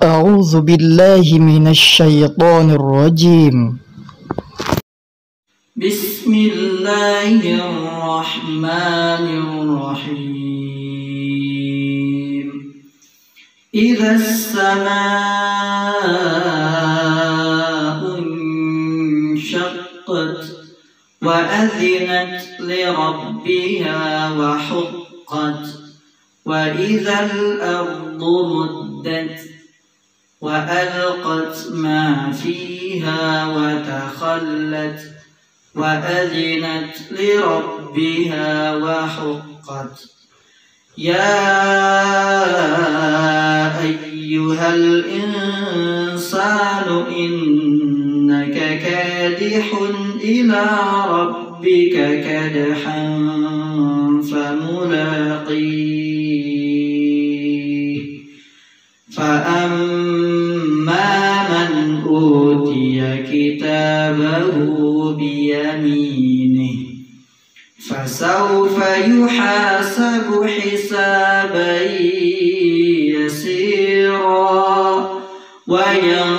أعوذ بالله من الشيطان الرجيم. بسم الله الرحمن الرحيم. إذا السماء انشقت وأذنت لربها وحقت وإذا الأرض مدت وألقت ما فيها وتخلت وأذنت لربها وحقت. يا أيها الإنسان إنك كادح إلى ربك كدحا فملاقيه. فأما من أوتي كتابه بيمينه فسوف يحاسب حسابا يسيرا وينقلب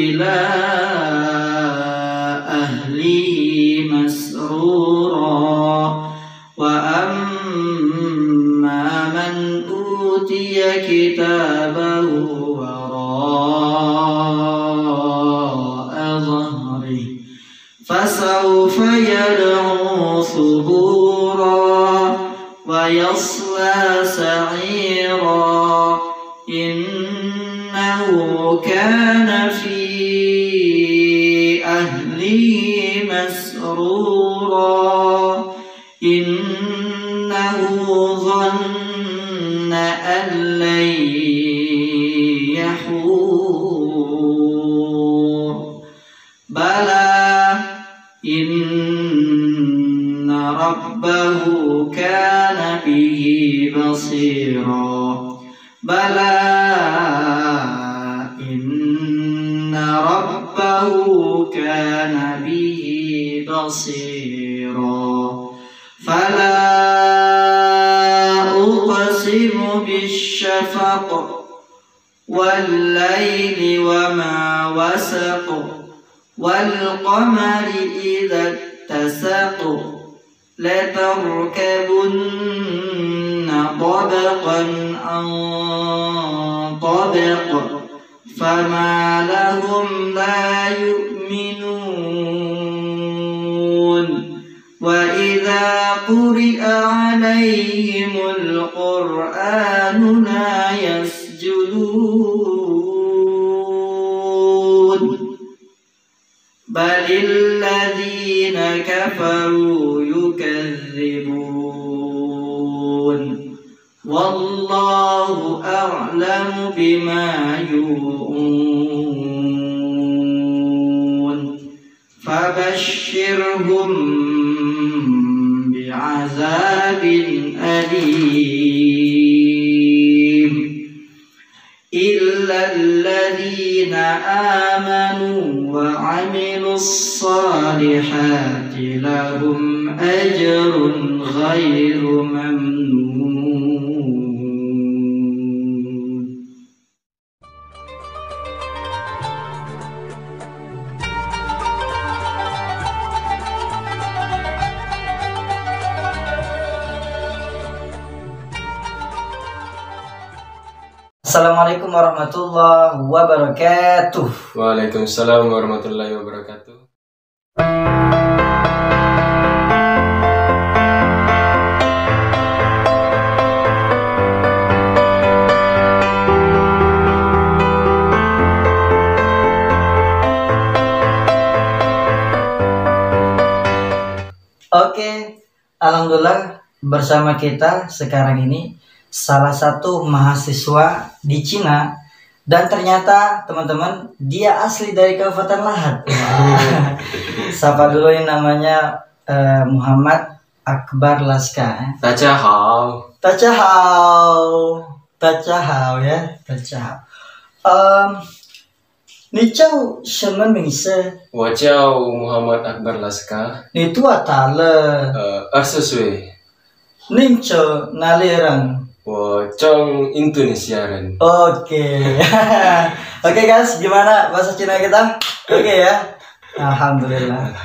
إلى أهله مسرورا. وأما من أوتي كتابه وراء ظهره فسوف يدعو ثبورا ويصلى سعيرا. إنه كان في أهله مسرورا. إنه ظن أن لن يحور. بلى إن ربه كان به بصيرا. بلى إن ربه كان به بصيرا. فلا أقسم بالشفق والليل وما وسق والقمر إذا اتسق لتركبن طبقا عن طبق فما لهم لا يؤمنون. وإذا قرئ عليهم القرآن لا يسجدون بل الذين كفروا يكذبون. والله أعلم بما يوعون. فبشرهم بعذاب أليم إلا الذين آمنوا وعملوا الصالحات لهم أجر غير ممنون. Assalamualaikum warahmatullahi wabarakatuh. Waalaikumsalam warahmatullahi wabarakatuh. Oke, alhamdulillah bersama kita sekarang ini salah satu mahasiswa di Cina, dan ternyata teman-teman dia asli dari Kabupaten Lahat. Siapa dulu yang namanya Muhammad Akbar Laska. Tachahao. Tachahao ya, tachahao. 你叫什么名字？我叫 Muhammad Akbar Laska。你多大了？20岁。您叫哪里人？ Pocong Indonesiaan. Oke. Oke guys, gimana bahasa Cina kita? Oke ya. Alhamdulillah.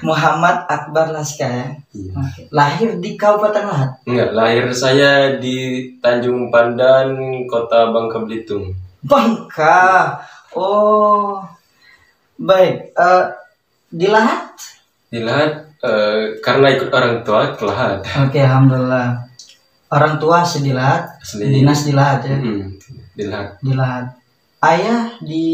Muhammad Akbar Laska ya. Iya. Oke. Lahir di Kabupaten Lahat. Enggak, lahir saya di Tanjung Pandan, Kota Bangka Belitung. Bangka. Oh. Baik. Di Lahat? Di Lahat, karena ikut orang tua ke Lahat. Oke, alhamdulillah. Orang tua di Lahat, Asli. dinas di Lahat ya. Di Lahat. Di Lahat. Ayah di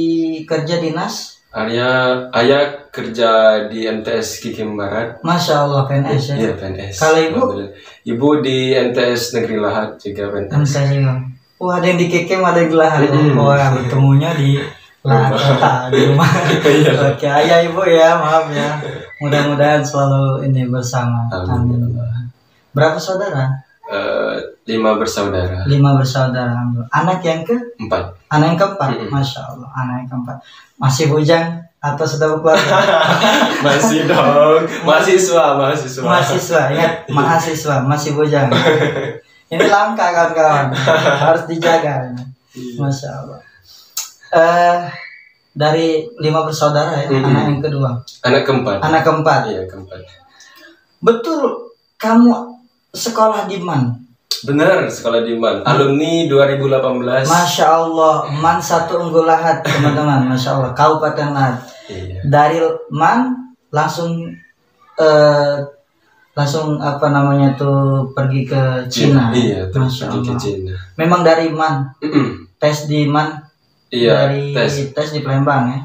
kerja dinas? Ayah kerja di MTS Kikim Barat. Masya Allah, PNS ya. Iya, PNS. Kalau ibu? Alhamdulillah. Ibu di MTS Negeri Lahat juga PNS. MTS juga. Wah, ada yang di Kekem, ada yang di Lahat. Wah, bertemunya di Lahat, di rumah. Iya. Oke, ayah ibu ya, maaf ya. Mudah-mudahan selalu ini bersama. Amin. Berapa saudara? 5 bersaudara. 5 bersaudara. Alhamdulillah. Anak yang ke? 4. Anak yang keempat. Masya Allah, anak yang keempat. Masih bujang atau sudah berkeluarga? Masih dong. Mahasiswa. Mahasiswa, ingat mahasiswa, masih bujang. Ini langka kawan-kawan, harus dijaga. Masya Allah. Dari 5 bersaudara ya, anak yang kedua. Anak keempat. Anak keempat. Iya, keempat. Betul, kamu sekolah di MAN? Benar, sekolah di MAN. Alumni 2018. Masya Allah, MAN 1 Unggul Lahat teman-teman. Masya Allah, Kabupaten Lahat. Iya. Dari MAN langsung apa namanya tuh pergi ke Cina. Iya, terus Masya pergi ke Allah. Cina. Memang dari MAN, tes di MAN. Iya, Dari tes. di Palembang ya.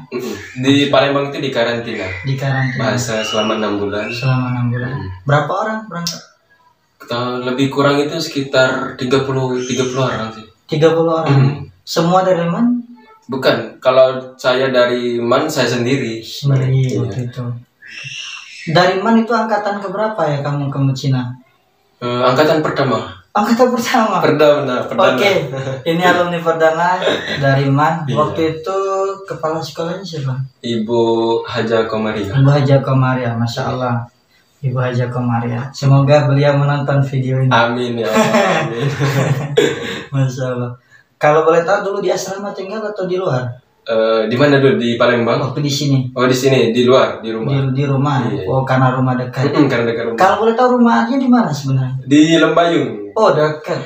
Di Palembang itu di karantina. Di karantina Bahasa selama 6 bulan. selama 6 bulan. Berapa orang berangkat? Lebih kurang itu sekitar 30 orang sih. 30 orang. Semua dari MAN? Bukan, kalau saya dari MAN saya sendiri. Sendiri waktu itu. Dari MAN itu angkatan keberapa ya kamu ke Cina? Angkatan pertama. Angkatan pertama. Perdana. Oke, ini alumni perdana dari MAN. Iya. Waktu itu kepala sekolahnya siapa? Ibu Haja Komaria. Ibu Haja Komaria, Masya Allah. Ibu Haja Komaria. Semoga beliau menonton video ini. Amin ya Allah. Amin. Masya Allah. Kalau boleh tahu dulu di asrama tinggal atau di luar? Di mana dulu? Di Palembang? Waktu di sini. Oh, di sini, di luar, di rumah. Di rumah. Iya. Oh, karena rumah dekat. Karena dekat rumah. Kalau boleh tahu rumahnya di mana sebenarnya? Di Lembayung. Oh, dekat.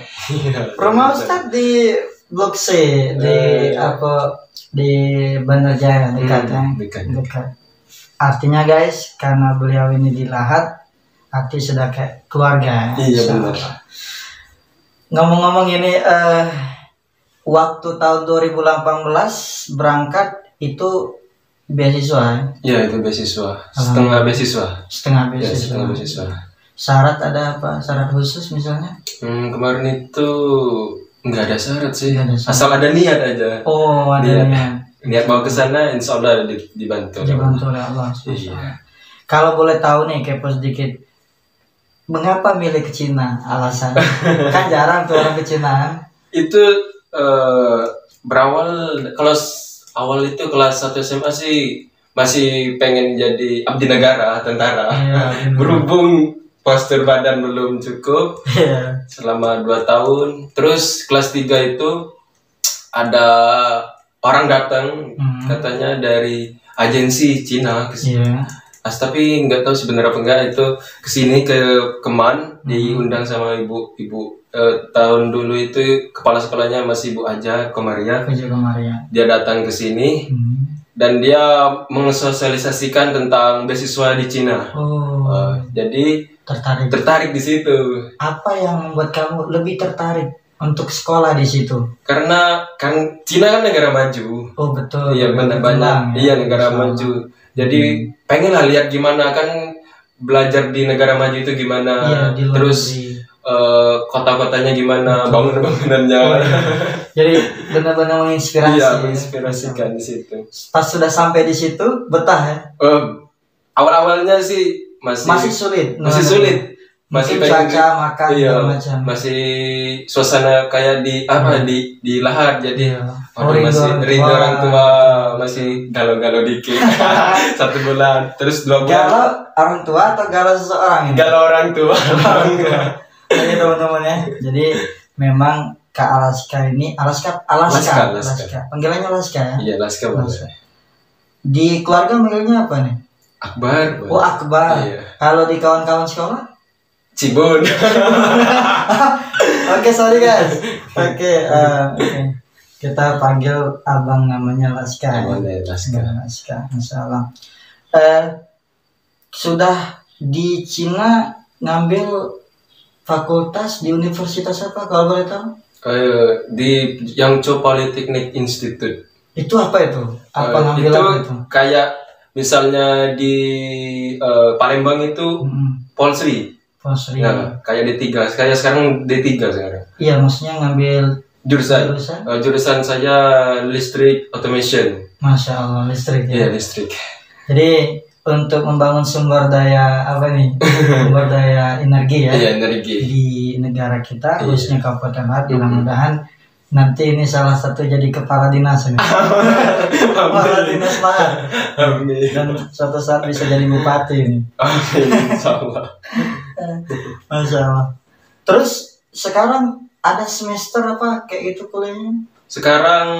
Rumah Ustaz di Blok C, di di Bandar Jaya dekat ya. Dekat. Artinya guys, karena beliau ini di Lahat, arti sudah kayak keluarga. Iya, Insya benar. Allah. Ngomong-ngomong ini, waktu tahun 2018 berangkat itu beasiswa ya? Ya, itu beasiswa. Setengah beasiswa. Setengah Ya, beasiswa. setengah beasiswa. Syarat ada apa? Syarat khusus misalnya? Kemarin itu nggak ada syarat sih. Nggak ada syarat. Asal ada niat aja. Oh, ada Niat. niat. Niat mau ke sana, insya Allah dibantu. Dibantu oleh Allah. Iya. Kalau boleh tahu nih, kepo sedikit. Mengapa milih ke Cina? Alasan? Kan jarang tuh orang ke Cina. Itu berawal kalau awal itu kelas 1 SMA sih masih pengen jadi abdi negara, tentara. Iya, Berhubung postur badan belum cukup Iya. selama 2 tahun. Terus kelas 3 itu ada orang datang katanya dari agensi Cina ke sini. Iya. Tapi nggak tahu sebenarnya apa enggak itu kesini ke Keman diundang sama ibu tahun dulu itu kepala sekolahnya masih Ibu Haja Komaria. Haja Komaria. Dia datang ke sini dan dia mensosialisasikan tentang beasiswa di Cina. Oh. Jadi tertarik di situ. Apa yang membuat kamu lebih tertarik untuk sekolah di situ? Karena kan Cina kan negara maju. Oh betul. Iya benar banyak. Iya negara maju. Jadi pengen lah lihat gimana kan belajar di negara maju itu gimana. Iya, di luar Terus negeri. kota-kotanya gimana, bangunan-bangunannya. Oh, iya. Jadi benar-benar menginspirasi. Iya, menginspirasikan di situ. Pas sudah sampai di situ betah ya? Awal-awalnya sih masih sulit. Masih Mungkin pengen cuaca, makan iya, segala macam. masih suasana kayak di di Lahat jadi Iya. masih rindu orang tua, masih galau-galau dikit. 1 bulan, terus 2 bulan. Galau orang tua atau galau seseorang ini? Galau orang tua. Jadi teman-teman ya, jadi memang ke Alaska ini, Alaska. Panggilannya Alaska ya? Iya, Alaska. Di keluarga manggilnya apa nih? Akbar. Oh, Akbar. Iya. Kalau di kawan-kawan sekolah? Cibun. Oke, sorry guys. Oke. Kita panggil abang namanya Laska. Laska, Masya Allah. Sudah di Cina ngambil fakultas di universitas apa kalau boleh tahu? Di Yangzhou Polytechnic Institute. Itu apa itu? Apa ngambil itu? Apa itu? Kayak misalnya di Palembang itu Polsri. Nah, kayak D3. Kayak sekarang D3 sekarang. Iya, maksudnya ngambil jurusan saya listrik automation. Masya Allah, listrik ya. Iya, listrik. Jadi untuk membangun sumber daya apa nih? Sumber daya energi ya. Iya, energi. Di negara kita, khususnya Kabupaten Lahat, mudah-mudahan nanti ini salah satu jadi kepala dinas ini. Kepala dinas Lahat. Amin. Dan suatu saat bisa jadi bupati ini. Amin, insyaallah. Masya Allah. Terus sekarang ada semester apa kayak gitu kuliahnya? Sekarang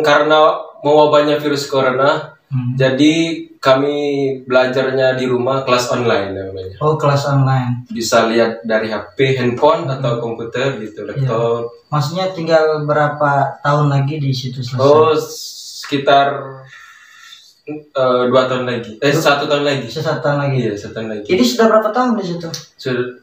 karena mewabahnya virus corona, jadi kami belajarnya di rumah, kelas online namanya. Oh, kelas online. Bisa lihat dari HP, handphone atau komputer gitu, laptop. Iya. Maksudnya tinggal berapa tahun lagi di situ selesai? Oh, sekitar 2 tahun lagi. 1 tahun lagi. 1 tahun lagi. Iya, 1 tahun lagi. Ini sudah berapa tahun di situ?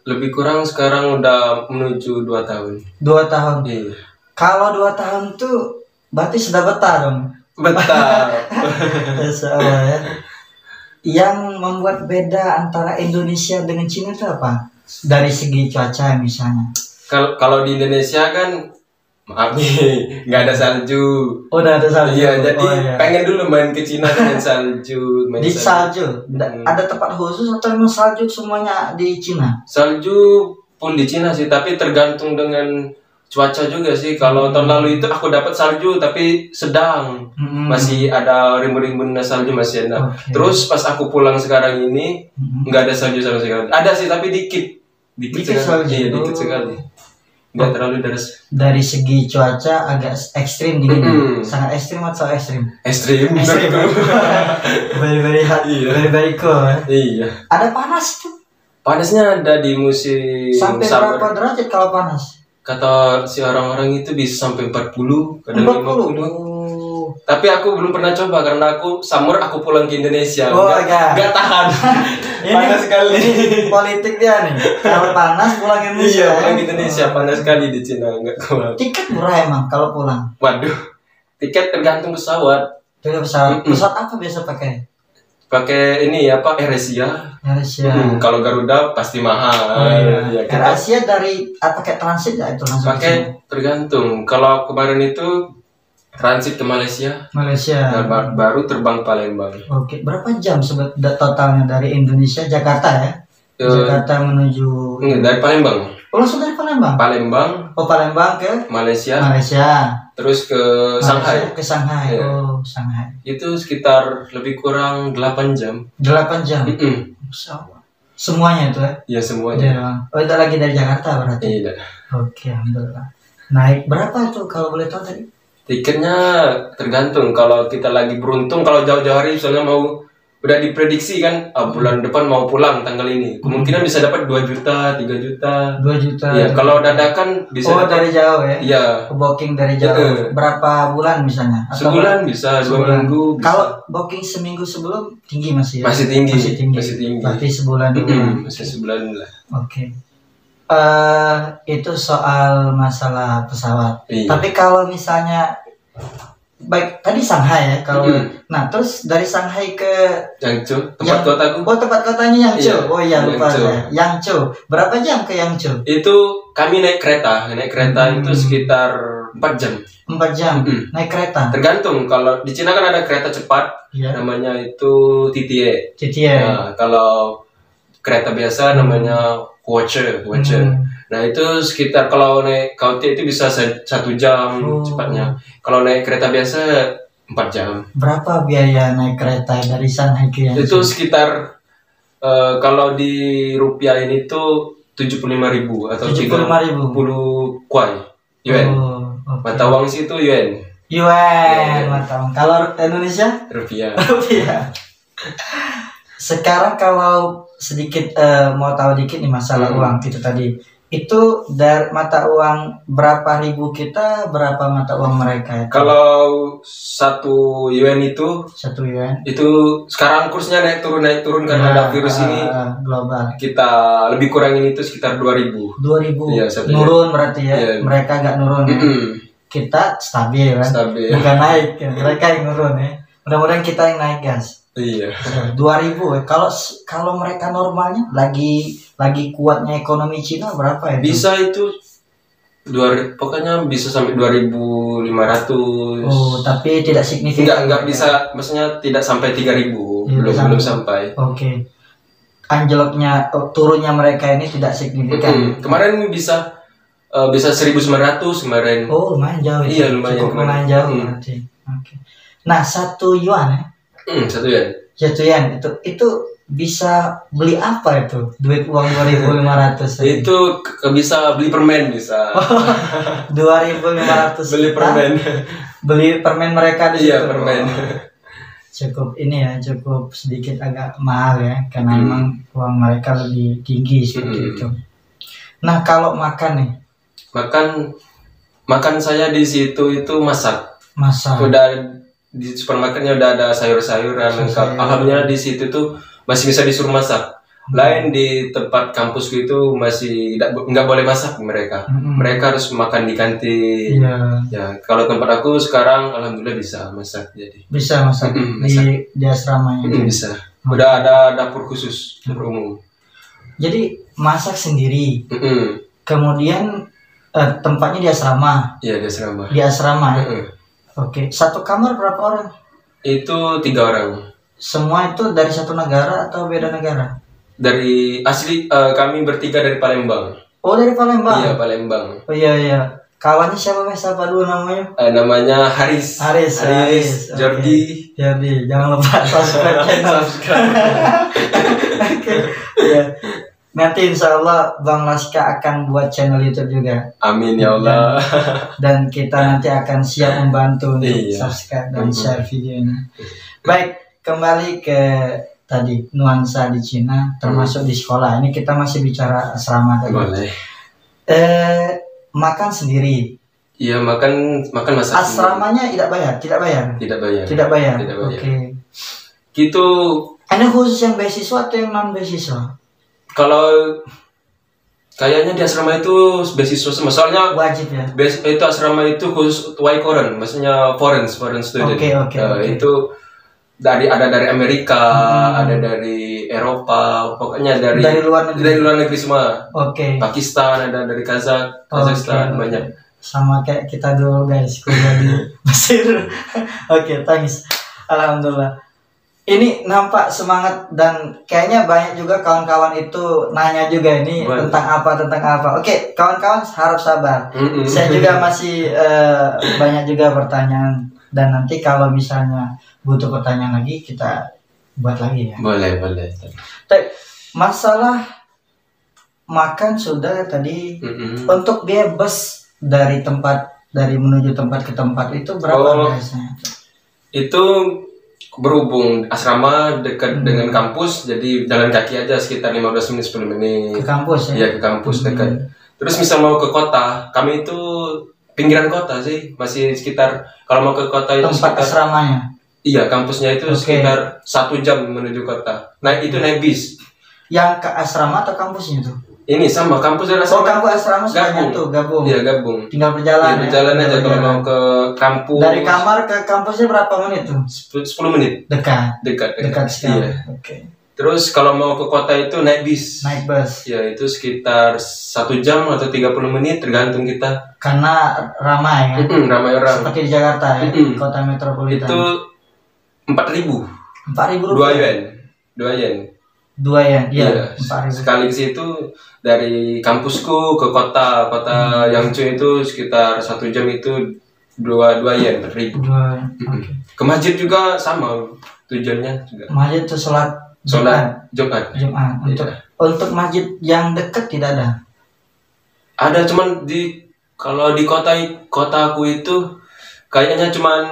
Lebih kurang sekarang udah menuju 2 tahun. 2 tahun. Iya. Kalau 2 tahun tuh berarti sudah betah dong. Betah. Allah ya. Yang membuat beda antara Indonesia dengan Cina itu apa? Dari segi cuaca misalnya. Kalau di Indonesia kan maaf nih, nggak ada salju. Oh, udah ada salju. Iya, jadi pengen dulu main ke Cina dengan salju. Di salju. Ada tempat khusus atau memang salju semuanya di Cina? Salju pun di Cina sih, tapi tergantung dengan cuaca juga sih. Kalau tahun lalu itu aku dapat salju tapi sedang, masih ada rimbun-rimbun salju masih ada. Terus pas aku pulang sekarang ini nggak ada salju sama sekali. Ada sih tapi dikit sekali. Iya, dikit sekali. Nggak terlalu deras. Dari segi cuaca agak ekstrim dingin. Sangat ekstrim atau ekstrim? Ekstrim. Very hot. Very cool. Iya. Ada panas tuh. Panasnya ada di musim sampai berapa derajat kalau panas? Kata si orang-orang itu bisa sampai 40, kadang 50. Tapi aku belum pernah coba karena aku summer aku pulang ke Indonesia. Oh, enggak tahan. Panas sekali. Ini politik dia nih. Kalau panas pulang ke Indonesia. Iya, pulang ke Indonesia panas sekali di Cina, enggak kuat. Tiket murah emang kalau pulang? Waduh. Tiket tergantung pesawat. Pesawat apa biasa pakai? Pakai ini apa? AirAsia. Kalau Garuda pasti mahal. Oh, iya. AirAsia dari pakai transit ya itu langsung? Pakai tergantung. Kalau kemarin itu transit ke Malaysia. Nah, baru terbang Palembang. Oke, berapa jam totalnya dari Indonesia Jakarta ya? Jakarta menuju. Dari Palembang. Oh, langsung dari Palembang. Palembang ke Malaysia. Terus ke Shanghai. Ya. Oh, Shanghai. Itu sekitar lebih kurang 8 jam. 8 jam. Semuanya itu ya? Iya, semuanya. Oh, itu lagi dari Jakarta berarti? Iya. Oke, alhamdulillah. Naik berapa itu kalau boleh tahu tadi? Tiketnya tergantung. Kalau kita lagi beruntung, kalau jauh-jauh hari misalnya mau udah diprediksi kan bulan depan mau pulang tanggal ini, kemungkinan bisa dapat 2 juta, 3 juta. 2 juta. Iya, kalau dadakan bisa. Oh, dari jauh ya? Iya. Booking dari jauh. Berapa bulan misalnya? Atau sebulan bisa, 2 minggu. Bisa. Kalau booking seminggu sebelum tinggi masih ya? Masih tinggi. Berarti sebulan dulu. Masih sebulan lah. Oke. Itu soal masalah pesawat. Iya. Tapi kalau misalnya baik tadi Shanghai ya kalau nah terus dari Shanghai ke Yangzhou tempat kotaku. Oh, tempat kotanya Yangzhou. Iya. Oh iya, lupa saya. Yangzhou. Berapa jam ke Yangzhou? Itu kami naik kereta itu sekitar 4 jam. 4 jam naik kereta. Tergantung, kalau di Cina kan ada kereta cepat, namanya itu TTA. Nah, kalau kereta biasa namanya Huoche. Nah, itu sekitar kalau naik KOT itu bisa 1 jam cepatnya. Kalau naik kereta biasa 4 jam. Berapa biaya naik kereta dari Shanghai ke Yangzhou? Itu sekitar kalau di rupiah ini tuh 75.000 atau 75.000. 30 kuai yuan. Mata uang situ yuan. Yuan mata uang. Kalau Indonesia? Rupiah. Rupiah. Sekarang kalau sedikit mau tahu dikit nih masalah uang itu tadi. Itu dari mata uang berapa ribu kita, berapa mata uang mereka? Kalau 1 yuan itu 1 yuan itu sekarang kursnya naik turun karena ada virus ini global. Kita lebih kurangin itu sekitar 2.000. 2.000 ya, nurun berarti ya. Mereka nggak nurun ya. Kita stabil kan, bukan naik ya. Mereka yang nurun ya. Mudah-mudahan kita yang naik guys. Iya. 2.000 ya. Kalau mereka normalnya lagi kuatnya ekonomi Cina berapa ya? Bisa itu pokoknya bisa sampai 2.500. Oh, tapi tidak signifikan. Enggak bisa, maksudnya tidak sampai 3.000. Belum sampai. Oke. Anjloknya turunnya mereka ini tidak signifikan. Kemarin bisa 1.900 kemarin. Oh, lumayan jauh. Iya, lumayan jauh berarti. Oke. Nah, 1 yuan ya. 1 yuan. 1 yuan itu bisa beli apa itu? Duit uang 2.500. Itu bisa beli permen bisa. 2.500. Beli permen. Beli permen mereka di situ. Iya, permen. Cukup ini ya, cukup sedikit agak mahal ya, karena memang uang mereka lebih tinggi seperti itu. Nah, kalau makan nih. Makan saya di situ itu masak. Udah di supermarketnya udah ada sayur-sayuran lengkap. Alhamdulillah di situ tuh masih bisa disuruh masak. Lain di tempat kampusku itu masih nggak boleh masak mereka. Mereka harus makan di kantin. Ya, kalau tempat aku sekarang alhamdulillah bisa masak jadi. Bisa masak di asramanya. Bisa. Udah ada dapur khusus umum. Jadi masak sendiri. Kemudian tempatnya di asrama. Iya, di asrama. Di asrama. Oke, 1 kamar berapa orang? Itu 3 orang. Semua itu dari satu negara atau beda negara? Dari asli kami bertiga dari Palembang. Oh, dari Palembang? Iya, Palembang. Oh iya. Kawannya siapa dulu namanya? Namanya Haris. Jordi. Jordi, jangan lupa subscribe channel. Oke. Ya. Nanti insya Allah Bang Laska akan buat channel YouTube juga. Amin ya Allah. Dan kita nanti akan siap membantu untuk subscribe dan share video ini. Baik, kembali ke tadi nuansa di Cina, termasuk di sekolah. Ini kita masih bicara asrama tadi. Boleh. Makan sendiri. Iya, makan masak. Asramanya tidak bayar. Tidak bayar. Oke. Gitu. Ini khusus yang beasiswa atau yang non beasiswa? Kalau kayaknya di asrama itu beasiswa semua, soalnya wajib ya. Itu asrama itu khusus Waikoren, maksudnya foreign student. Oke. Itu dari Amerika, ada dari Eropa, pokoknya dari luar negeri semua. Oke. Pakistan, ada dari Kazakhstan, banyak. Sama kayak kita dulu guys, kuliah di Mesir. Oke, thanks. Alhamdulillah. Ini nampak semangat dan kayaknya banyak juga kawan-kawan itu nanya juga ini tentang apa. Oke, kawan-kawan harap sabar. Saya juga masih banyak juga pertanyaan dan nanti kalau misalnya butuh pertanyaan lagi kita buat lagi ya. Boleh. Masalah makan sudah tadi. Untuk biaya bus dari menuju tempat ke tempat itu berapa biasanya? Itu berhubung asrama dekat dengan kampus, jadi jalan kaki aja sekitar 15 menit 10 menit. Ke kampus ya? Iya, ke kampus dekat. Terus misal mau ke kota, kami itu pinggiran kota sih, masih sekitar kalau mau ke kota itu tempat asramanya. Iya, kampusnya itu sekitar 1 jam menuju kota. Nah, itu naik bis. Yang ke asrama atau kampusnya tuh? Ini sama kampus dan asrama. Kampus asrama semuanya tuh gabung. Iya, gabung. Tinggal berjalan. Berjalan aja kalau mau ke kampus. Dari kamar ke kampusnya berapa menit tuh? 10 menit. Dekat sekali. Iya. Oke. Terus kalau mau ke kota itu naik bis. Naik bus. Ya, itu sekitar 1 jam atau 30 menit tergantung kita. Karena ramai kan? Ramai orang. Seperti di Jakarta ya, kota metropolitan. Itu 4.000. 4.000 2 yen. 2 yen, iya. Sekali ke situ dari kampusku ke kota Yangzhou itu sekitar 1 jam itu 2 yen, 4.000. Okay. Ke masjid juga sama tujuannya juga. Masjid itu sholat sholat Jumat. Untuk masjid yang dekat tidak ada. Ada, cuman kalau di kotaku itu kayaknya cuman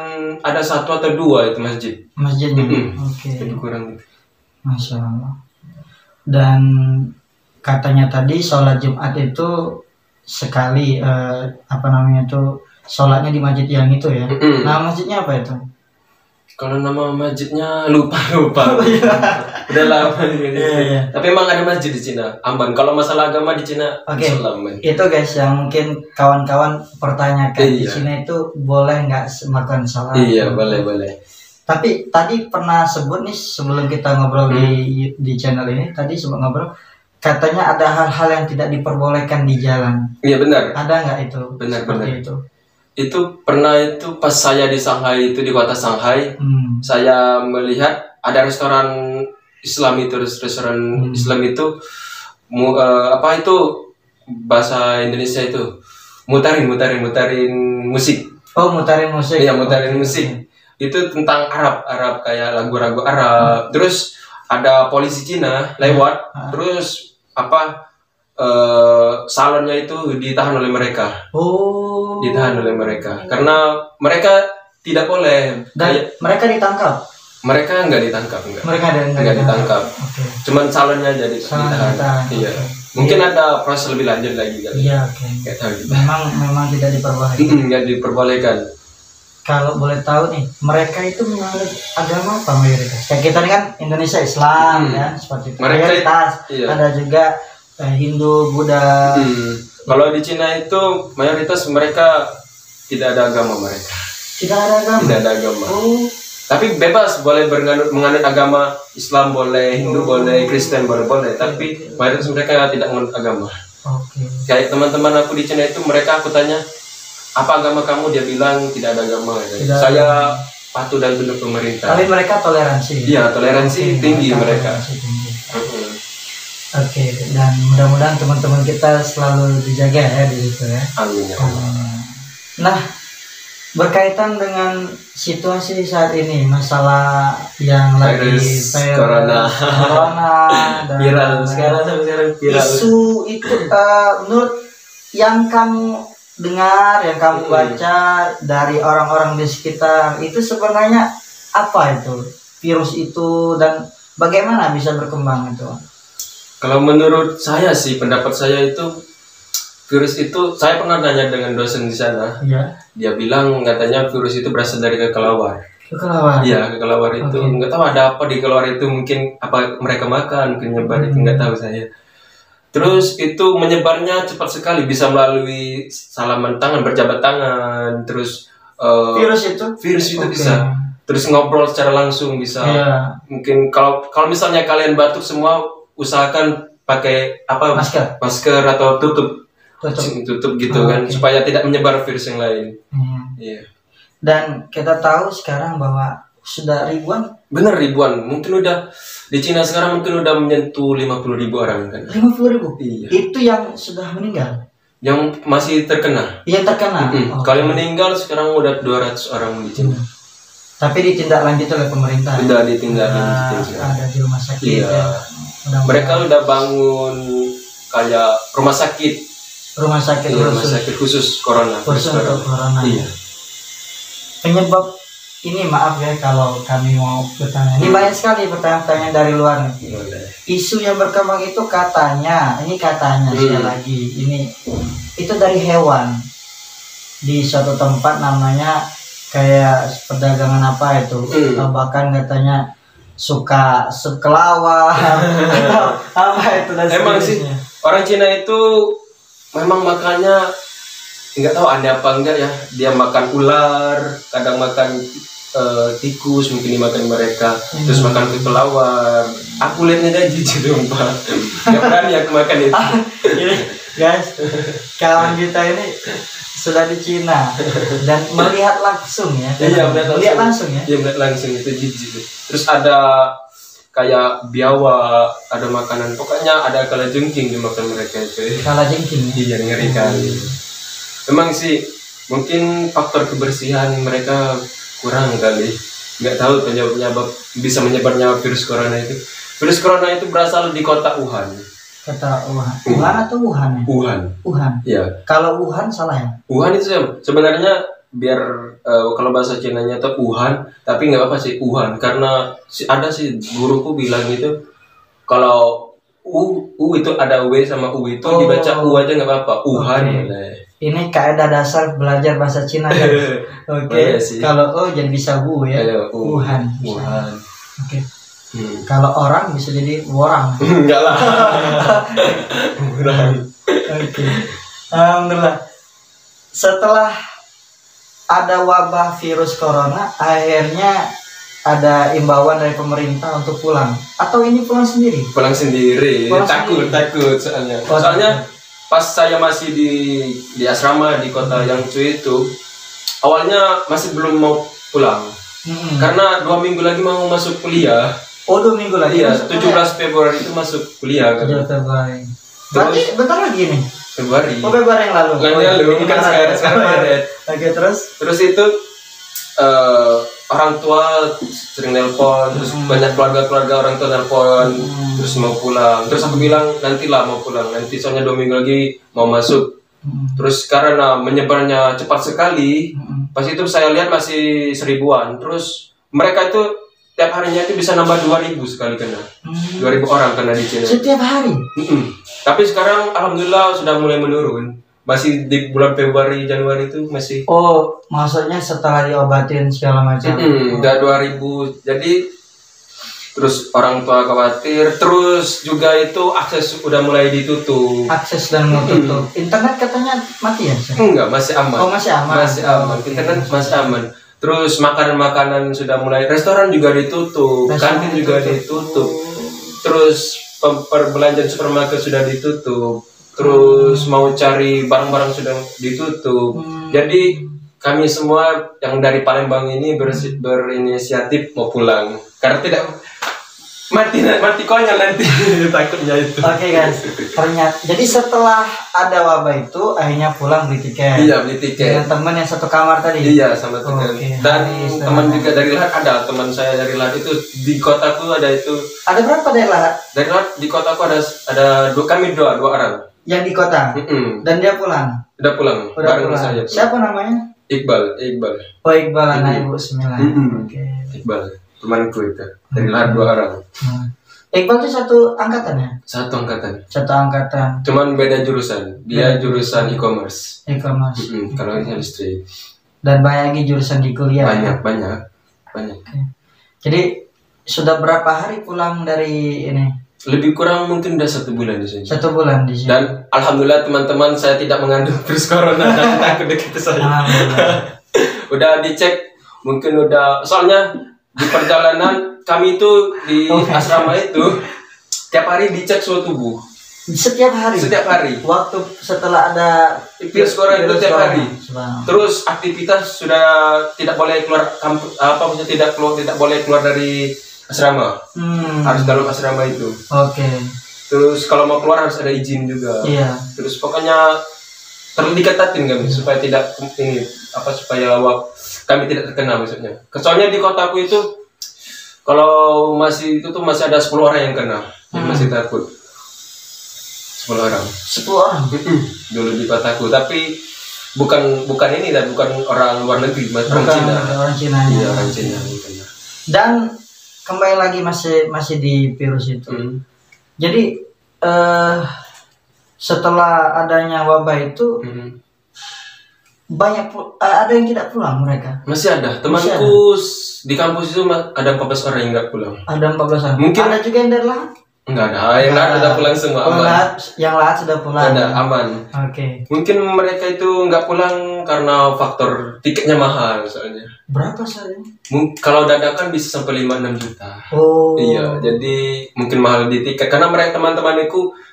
ada 1 atau 2 itu masjidnya. Oke. Lebih kurang. Masya Allah. Dan katanya tadi sholat Jumat itu sekali sholatnya di masjid yang itu ya. Nah, masjidnya apa itu? Kalau nama masjidnya lupa. Udah lama gitu. Tapi emang ada masjid di Cina, aman. Kalau masalah agama di Cina, aman. Itu guys yang mungkin kawan-kawan pertanyakan, di Cina itu boleh nggak melakukan sholat? Iya, boleh. Tapi tadi pernah sebut nih sebelum kita ngobrol di channel ini, tadi sempat ngobrol, katanya ada hal-hal yang tidak diperbolehkan di jalan. Iya, benar. Ada nggak itu? Benar. Itu pernah itu pas saya di Shanghai, itu di kota Shanghai, saya melihat ada restoran Islam itu, Islam itu apa itu bahasa Indonesia itu mutarin musik. Oh, mutarin musik. Iya, mutarin musik. Itu tentang Arab kayak lagu-lagu Arab. Terus ada polisi Cina lewat, terus salonnya itu ditahan oleh mereka. Ditahan oleh mereka karena mereka tidak boleh. Dan mereka ditangkap. Mereka nggak ditangkap, Mereka nggak ditangkap. Cuman salonnya jadi ditahan. Iya. Mungkin ada proses lebih lanjut lagi kali. Iya, Nggak tahu. Memang tidak diperbolehkan. Nggak diperbolehkan. Kalau boleh tahu nih, mereka itu menganut agama apa mayoritas? Kayak kita ini kan Indonesia Islam ya, seperti itu. Mayoritas. Ada juga Hindu, Buddha. Kalau di Cina itu mayoritas mereka tidak ada agama mereka. Tidak ada agama. Tapi bebas, boleh menganut agama Islam boleh, Hindu boleh, Kristen boleh. Tapi mayoritas mereka tidak menganut agama. Kayak teman-teman aku di Cina itu, aku tanya, apa agama kamu? Dia bilang tidak ada agama. Saya patuh dan tunduk pemerintah. Tapi mereka toleransi. Iya, toleransi tinggi mereka. Dan mudah-mudahan teman-teman kita selalu dijaga ya di situ ya. Amin. Nah, berkaitan dengan situasi saat ini, masalah yang lagi corona dan viral sekarang viral. Isu itu menurut yang kamu dengar, yang kamu baca dari orang-orang di sekitar, itu sebenarnya apa itu virus itu dan bagaimana bisa berkembang itu? Kalau menurut saya sih, pendapat saya itu virus itu, saya pernah nanya dengan dosen di sana. Dia bilang katanya virus itu berasal dari kelelawar. Iya, kelelawar itu nggak tahu ada apa di kelelawar itu, mungkin apa mereka makan menyebar itu, nggak tahu saya. Terus itu menyebarnya cepat sekali, bisa melalui salaman tangan, berjabat tangan, terus virus itu bisa. Terus ngobrol secara langsung bisa. Mungkin kalau misalnya kalian batuk semua, usahakan pakai masker atau tutup gitu kan, supaya tidak menyebar virus yang lain. Dan kita tahu sekarang bahwa sudah ribuan. Mungkin udah di Cina sekarang mungkin udah menyentuh 50.000 orang kan. 50.000? Iya. Itu yang sudah meninggal? Yang masih terkena. Yang terkena. Kalau meninggal sekarang udah 200 orang di Cina. Tapi ditindaklanjuti oleh pemerintah. Udah ditindaklanjuti. Ada di rumah sakit. Iya. Mereka udah bangun kayak rumah sakit khusus corona. Iya. Penyebab ini, maaf ya kalau kami mau bertanya. Ini banyak sekali pertanyaan-pertanyaan dari luar nih. Isu yang berkembang itu katanya sekali lagi itu dari hewan di suatu tempat namanya kayak perdagangan apa itu, bahkan katanya suka kelawar apa itu dan emang sih orang Cina itu memang makannya nggak tahu ada apa enggak ya, dia makan ular, kadang makan tikus mungkin dimakan mereka, terus makan kelawar. Aku lihatnya dia jijik dong Pak, nggak berani aku makan itu. Ini guys, kawan kita ini sudah di Cina dan melihat langsung ya. Iya, melihat langsung ya. Iya, melihat langsung itu jijik. Terus ada kayak biawak, ada makanan, pokoknya ada kalajengking dimakan mereka itu. Kalajengking. Iya, ngeri kali. Memang sih mungkin faktor kebersihan mereka kurang kali, nggak tahu penyebab bisa menyebarnya virus corona itu. Virus corona itu berasal di kota Wuhan. Kota Wuhan. Wuhan atau Wuhan ya? Wuhan. Wuhan. Iya. Kalau Wuhan salah ya? Wuhan itu sebenarnya biar kalau bahasa Cinanya itu Wuhan, tapi nggak apa sih Wuhan karena ada sih guruku bilang gitu kalau U itu ada W sama U itu dibaca U aja nggak apa-apa. Wuhan. Ini kaidah dasar belajar bahasa Cina kan. Oke. Kalau O jadi bisa Bu ya. Wuhan. Wuhan. Oke. Kalau orang bisa jadi orang. Enggak lah. Orang. Oke. Alhamdulillah. Setelah ada wabah virus corona, akhirnya ada imbauan dari pemerintah untuk pulang. Atau ini pulang sendiri? Pulang sendiri. Takut soalnya. Soalnya pas saya masih di asrama di kota Yangzhou itu, awalnya masih belum mau pulang. Karena 2 minggu lagi mau masuk kuliah. Oh, 2 minggu lagi? Iya, 17 Februari itu masuk kuliah kan. 17 Februari. Berarti bentar lagi nih? Februari. Oh, Februari yang lalu. Bukan sekarang Maret. Oke, terus itu orang tua sering nelpon, terus banyak keluarga orang tua nelpon, terus mau pulang. Terus aku bilang nantilah mau pulang, nanti soalnya 2 minggu lagi mau masuk. Terus karena menyebarnya cepat sekali, pas itu saya lihat masih 1000-an. Terus mereka itu tiap harinya itu bisa nambah 2000 sekali kena. 2000 orang kena di Cina. Setiap hari? Tapi sekarang alhamdulillah sudah mulai menurun. Masih di bulan Februari, Januari itu masih. Oh, maksudnya setelah diobatin segala macam. Udah 2000. Jadi terus orang tua khawatir. Terus juga itu akses udah mulai ditutup. Akses dan tutup. Internet katanya mati ya? Enggak, masih aman. Oh, masih aman. Masih aman. Internet masih aman. Terus makanan-makanan sudah mulai, restoran juga ditutup, kantin juga ditutup. Terus perbelanjaan supermarket sudah ditutup. Terus mau cari barang-barang sudah ditutup. Jadi kami semua yang dari Palembang ini berinisiatif mau pulang karena tidak mati konyol nanti takutnya itu. Oke guys, ternyata jadi setelah ada wabah itu akhirnya pulang beli tiket. Iya, beli tiket dengan teman yang satu kamar tadi. Iya, sama teman. Dan teman juga dari Lahat ada, teman saya dari Lahat itu di kotaku ada itu. Ada berapa dari Lahat? Dari Lahat di kotaku ada kami dua orang. Yang di kota. Dan dia pulang. Udah pulang. Bareng saya. Siapa namanya? Iqbal. Oh, Iqbal anak Ibu 9. Oke. Iqbal. Temanku itu dari Lahat 2 orang. Iqbal itu satu angkatan ya? Satu angkatan. Cuman beda jurusan. Dia jurusan e-commerce. Kalau ini listrik. Dan banyak lagi jurusan di kuliah. Banyak. Jadi sudah berapa hari pulang dari ini? Lebih kurang mungkin udah 1 bulan di sini. 1 bulan di sini. Dan alhamdulillah teman-teman saya tidak mengandung virus corona dan takut dekat saya. Udah dicek, mungkin udah soalnya di perjalanan kami itu di asrama itu tiap hari dicek suhu tubuh. Setiap hari. Waktu setelah ada virus corona itu tiap hari. Terus aktivitas sudah tidak boleh keluar kampus, tidak boleh keluar dari asrama. Harus dalam asrama itu. Oke. Terus kalau mau keluar harus ada izin juga. Iya. Terus pokoknya diketatin kami supaya tidak supaya kami tidak terkena maksudnya. Soalnya di kotaku itu kalau masih ada 10 orang yang kena. Masih takut. 10 orang. 10 orang. Dulu di kotaku, tapi bukan ini dan bukan orang luar negeri, orang Cina. Orang Cina. Iya, orang Cina yang kena. Dan kembali lagi masih di virus itu. Jadi setelah adanya wabah itu banyak ada yang tidak pulang mereka. Masih ada. Temanku di kampus itu ada 14 orang yang nggak pulang. Ada 14 orang. Mungkin ada juga yang dari Lahat? Enggak ada. Yang Lahat udah pulang semua. Yang Lahat sudah pulang. Ada, aman. Oke. Mungkin mereka itu nggak pulang karena faktor tiketnya mahal soalnya. Berapa soalnya? Kalau dadakan bisa sampai 5-6 juta. Oh. Iya, jadi mungkin mahal di tiket karena mereka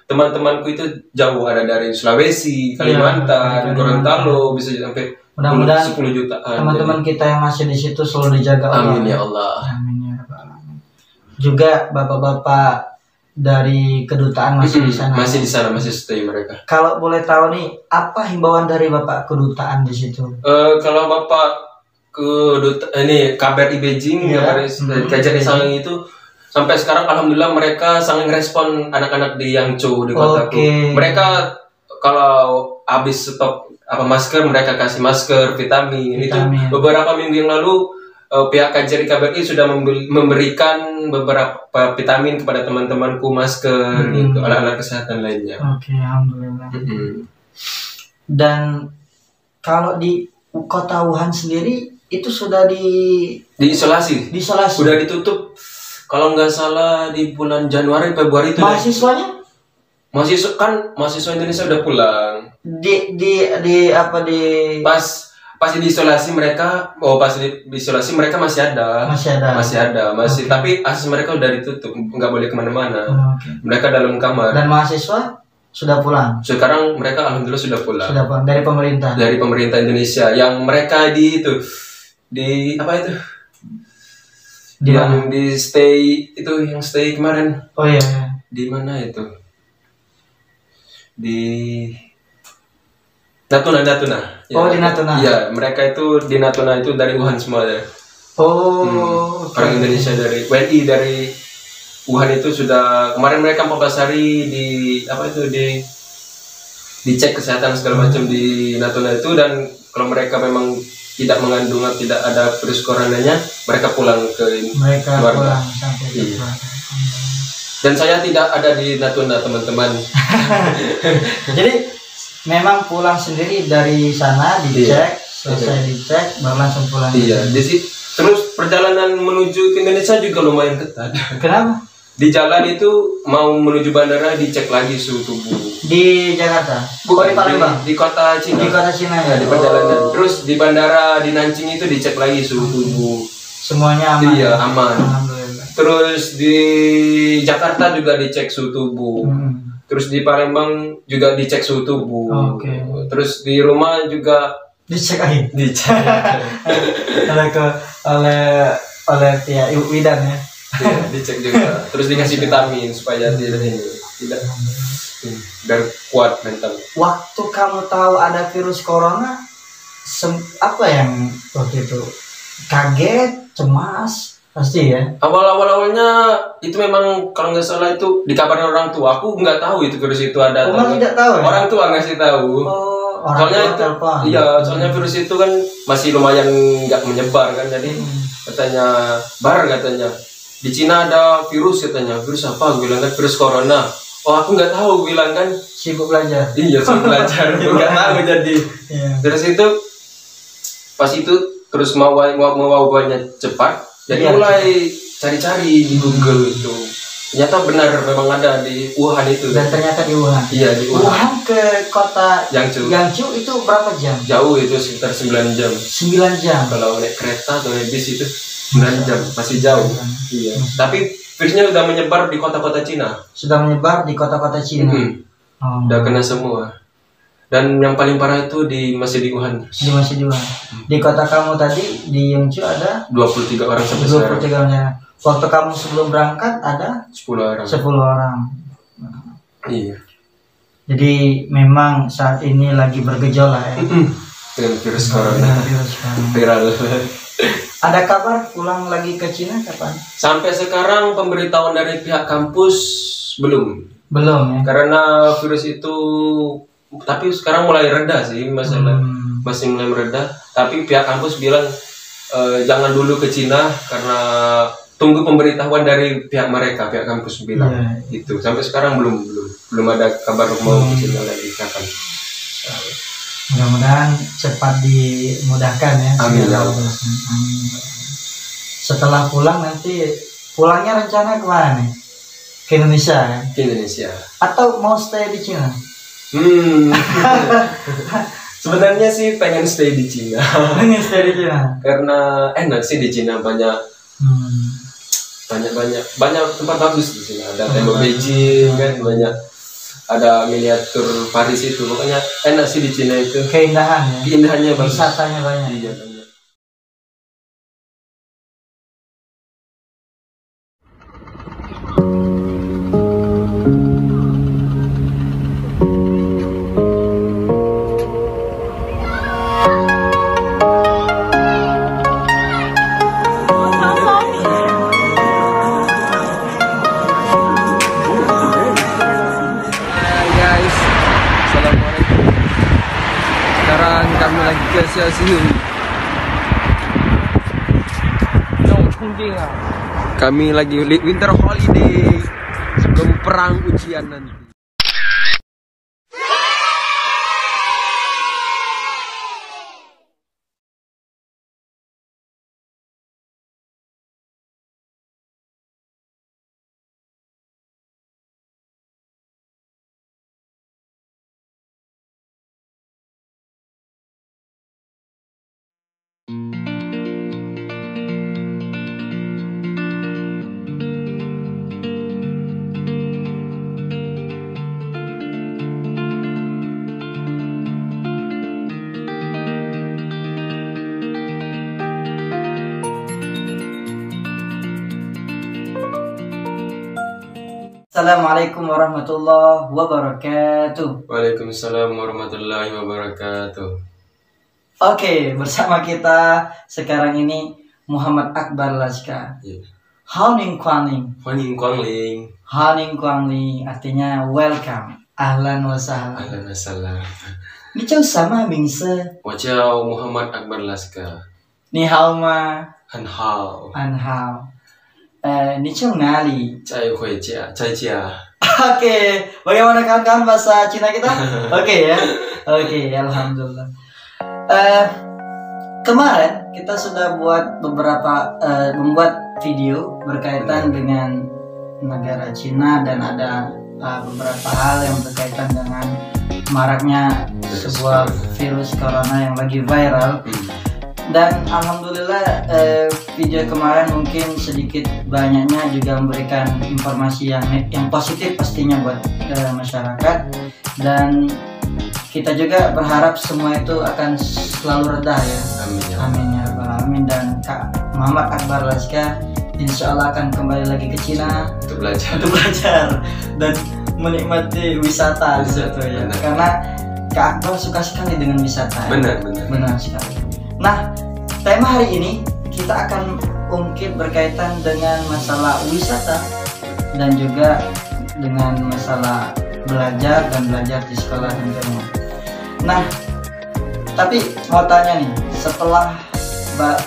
teman-temanku itu jauh, ada dari Sulawesi, Kalimantan, Gorontalo, bisa sampai mudah-mudahan 10 jutaan. Teman-teman kita yang masih di situ selalu dijaga Allah. Amin ya Allah. Amin ya Rabbal alamin. Juga bapak-bapak dari kedutaan masih di sana. Masih di sana, masih stay mereka. Kalau boleh tahu nih, apa himbauan dari bapak kedutaan di situ? Kalau bapak kedutaan ini KBRI Beijing, KJRI Sangi itu sampai sekarang alhamdulillah mereka sangat respon anak-anak di Yangzhou di kotaku. Mereka kalau habis stok masker mereka kasih masker, vitamin. Itu beberapa minggu yang lalu pihak KJRI KBRI sudah memberikan beberapa vitamin kepada teman-temanku, masker gitu, alat-alat kesehatan lainnya. Oke, alhamdulillah. Dan kalau di kota Wuhan sendiri itu sudah diisolasi. Sudah ditutup. Kalau nggak salah di bulan Januari Februari itu. Mahasiswanya? Mahasiswa Indonesia udah pulang. Pas diisolasi mereka, masih ada. Tapi akses mereka udah ditutup, nggak boleh kemana-mana. Mereka dalam kamar. Dan mahasiswa sudah pulang. Sekarang mereka alhamdulillah sudah pulang. Dari pemerintah. Dari pemerintah Indonesia, yang mereka di stay kemarin. Oh iya. Di mana itu? Di Natuna. Ya. Oh, di Natuna. Iya, mereka itu di Natuna itu dari Wuhan semua ya. Oh. Orang Indonesia dari WNI dari Wuhan itu sudah kemarin mereka 14 hari dicek kesehatan segala macam di Natuna itu, dan kalau mereka memang tidak mengandung atau tidak ada virus coronanya, mereka pulang ke keluarga. Iya. Dan saya tidak ada di Natuna, teman-teman. Jadi memang pulang sendiri dari sana, dicek, selesai dicek, baru langsung pulang. Iya. Terus perjalanan menuju ke Indonesia juga lumayan ketat. Kenapa? Di jalan itu mau menuju bandara dicek lagi suhu tubuh. Di Jakarta? Bukan, di Palembang? Di kota Cina. Di kota Cina ya? Di perjalanan. Terus di bandara di Nanjing itu dicek lagi suhu tubuh. Semuanya aman? Iya, aman. Alhamdulillah. Terus di Jakarta juga dicek suhu tubuh. Terus di Palembang juga dicek suhu tubuh. Terus di rumah juga dicek lagi? Dicek. oleh pihak Widan ya? Iya, dicek juga. Terus dikasih vitamin supaya tidak biar kuat mental. Waktu kamu tahu ada virus corona, apa yang waktu itu? Kaget, cemas, pasti ya? Awalnya itu memang kalau nggak salah itu dikabarin orang tua. Aku nggak tahu itu virus itu ada. Orang tidak tahu ya? Orang tua ngasih tahu. Soalnya virus itu kan masih lumayan nggak menyebar kan, jadi katanya di Cina ada virus katanya. Virus apa? Gue bilang kan virus corona. Oh, aku nggak tahu, gue bilang kan sibuk belajar. Iya, sibuk belajar. Nggak tahu jadi. Terus itu pas itu terus mau wabahnya cepat, jadi mulai cari-cari di Google itu. Ternyata benar memang ada di Wuhan itu. Dan ternyata di Wuhan. Iya, di Wuhan. Wuhan ke kota Yangzhou itu berapa jam? Jauh, itu sekitar 9 jam. 9 jam. Kalau naik kereta atau naik bis itu 9 jam, masih jauh. Iya. Tapi virusnya sudah menyebar di kota-kota Cina. Sudah menyebar di kota-kota Cina. Udah kena semua. Dan yang paling parah itu masih di Wuhan. Masih di Wuhan. Di kota kamu tadi di Yangzhou ada 23 orang sampai sekarang. 23 orang. Waktu kamu sebelum berangkat ada 10 orang. 10 orang. Iya. Jadi memang saat ini lagi bergejolak ya. Dengan virus corona. Viral. Ada kabar pulang lagi ke Cina kapan? Sampai sekarang pemberitahuan dari pihak kampus belum ya. Karena virus itu, tapi sekarang mulai reda sih masalah. Masih mulai mereda. Tapi pihak kampus bilang jangan dulu ke Cina karena tunggu pemberitahuan dari pihak mereka, pihak kampus bilang itu. Sampai sekarang belum ada kabar mau ke Cina lagi kapan. Mudah-mudahan cepat dimudahkan ya. Amin. Setelah pulang nanti pulangnya rencana kemana nih? Ke Indonesia ya? Ke Indonesia. Atau mau stay di Cina? Sebenarnya sih pengen stay di Cina. Pengen stay di Cina? Karena enak sih di Cina, banyak tempat bagus di Cina. Ada tembok Beijing kan, banyak. Ada miniatur Paris itu, pokoknya enak sih di Cina itu. Keindahannya bagus. Wisatanya banyak. Iya, banyak. 小心。Kami lagi winter holiday, perang ujian nanti. Assalamualaikum warahmatullahi wabarakatuh. Waalaikumsalam warahmatullahi wabarakatuh. Oke, bersama kita sekarang ini Muhammad Akbar Laska. Haning Kuangling. Haning Kuangling. Haning Kuangling artinya welcome. Ahlan wa sahlan. Ahlan wa sahlan. Ni chau sama mingse. Wajau Muhammad Akbar Laska. Ni hao ma. Han hao. An hao. Ni chau nali. Cai hui jia, cai jia. Oke, bagaimana kawan-kawan bahasa Cina kita? Oke ya. Oke, alhamdulillah. Kemarin kita sudah buat membuat video berkaitan dengan negara Cina dan ada beberapa hal yang berkaitan dengan maraknya sebuah virus corona yang lagi viral. Dan alhamdulillah video kemarin mungkin sedikit banyaknya juga memberikan informasi yang positif pastinya buat masyarakat, dan kita juga berharap semua itu akan selalu reda ya. Amin ya. Amin ya rabbal alamin. Dan Kak Muhammad Akbar Laska insya Allah akan kembali lagi ke Cina untuk belajar dan menikmati wisata di situ ya. Karena Kak Akbar suka sekali dengan wisata. Benar sekali. Nah, tema hari ini kita akan ungkit berkaitan dengan masalah wisata dan juga dengan masalah belajar di sekolah dan rumah. Nah, tapi mau tanya nih, setelah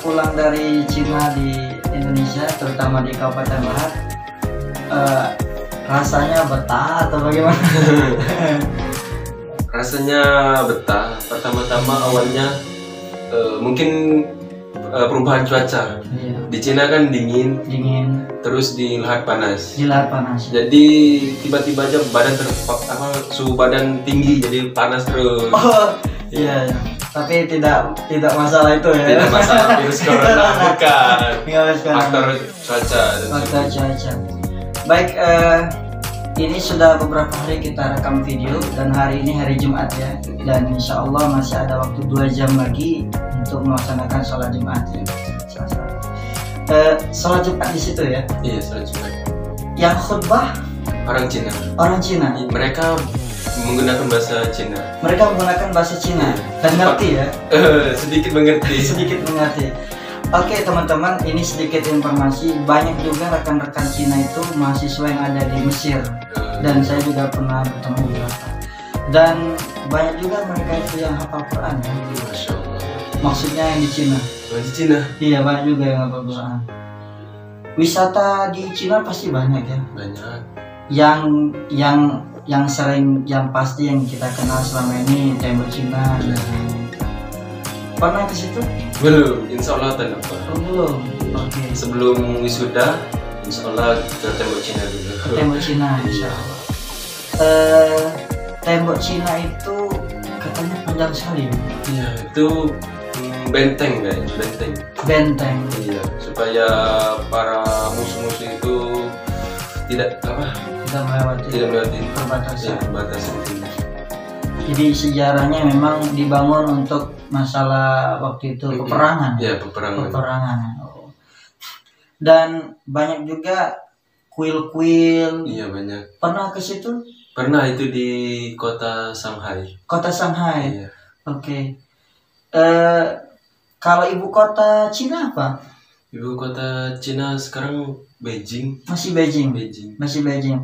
pulang dari Cina di Indonesia, terutama di Kabupaten Lahad, rasanya betah atau bagaimana? Rasanya betah. Pertama-tama awalnya mungkin perubahan cuaca. Iya. Di Cina kan dingin, terus di Lahad panas. Jadi tiba-tiba aja suhu badan tinggi, jadi panas terus. Oh iya. Tapi tidak masalah itu ya. Tidak masalah virus corona, bukan. Faktor cuaca. Baik, ini sudah beberapa hari kita rekam video dan hari ini hari Jumat ya, dan insya Allah masih ada waktu 2 jam lagi untuk melaksanakan sholat Jumat ya. Sholat Jumat di situ ya? Iya, sholat Jumat. Yang khutbah orang Cina. Mereka menggunakan bahasa Cina. Dan ngerti ya? Sedikit mengerti. Oke teman-teman, ini sedikit informasi. Banyak juga rekan-rekan Cina itu mahasiswa yang ada di Mesir, dan saya juga pernah bertemu beberapa. Dan banyak juga mereka itu yang hafal Quran ya. Masya Allah. Maksudnya yang di Cina. Iya, banyak juga yang hafal Quran. Wisata di Cina pasti banyak ya. Banyak. Yang sering, yang pasti yang kita kenal selama ini Tembok Cina. Pernah ke situ? Belum, insya Allah tidak pernah. Oh, belum. Oke. Sebelum wisuda, insya Allah ke Tembok Cina dulu. Tembok Cina, insya Allah. Tembok Cina itu katanya panjang sekali. Iya, itu benteng. Iya, supaya para musuh-musuh itu tidak melewati perbatasan. Jadi sejarahnya memang dibangun untuk masalah waktu itu peperangan. Iya, peperangan. Oh. Dan banyak juga kuil-kuil. Iya, banyak. Pernah ke situ? Pernah, itu di kota Shanghai. Iya. Oke. Kalau ibu kota Cina apa? Ibu kota Cina sekarang Beijing. Masih Beijing.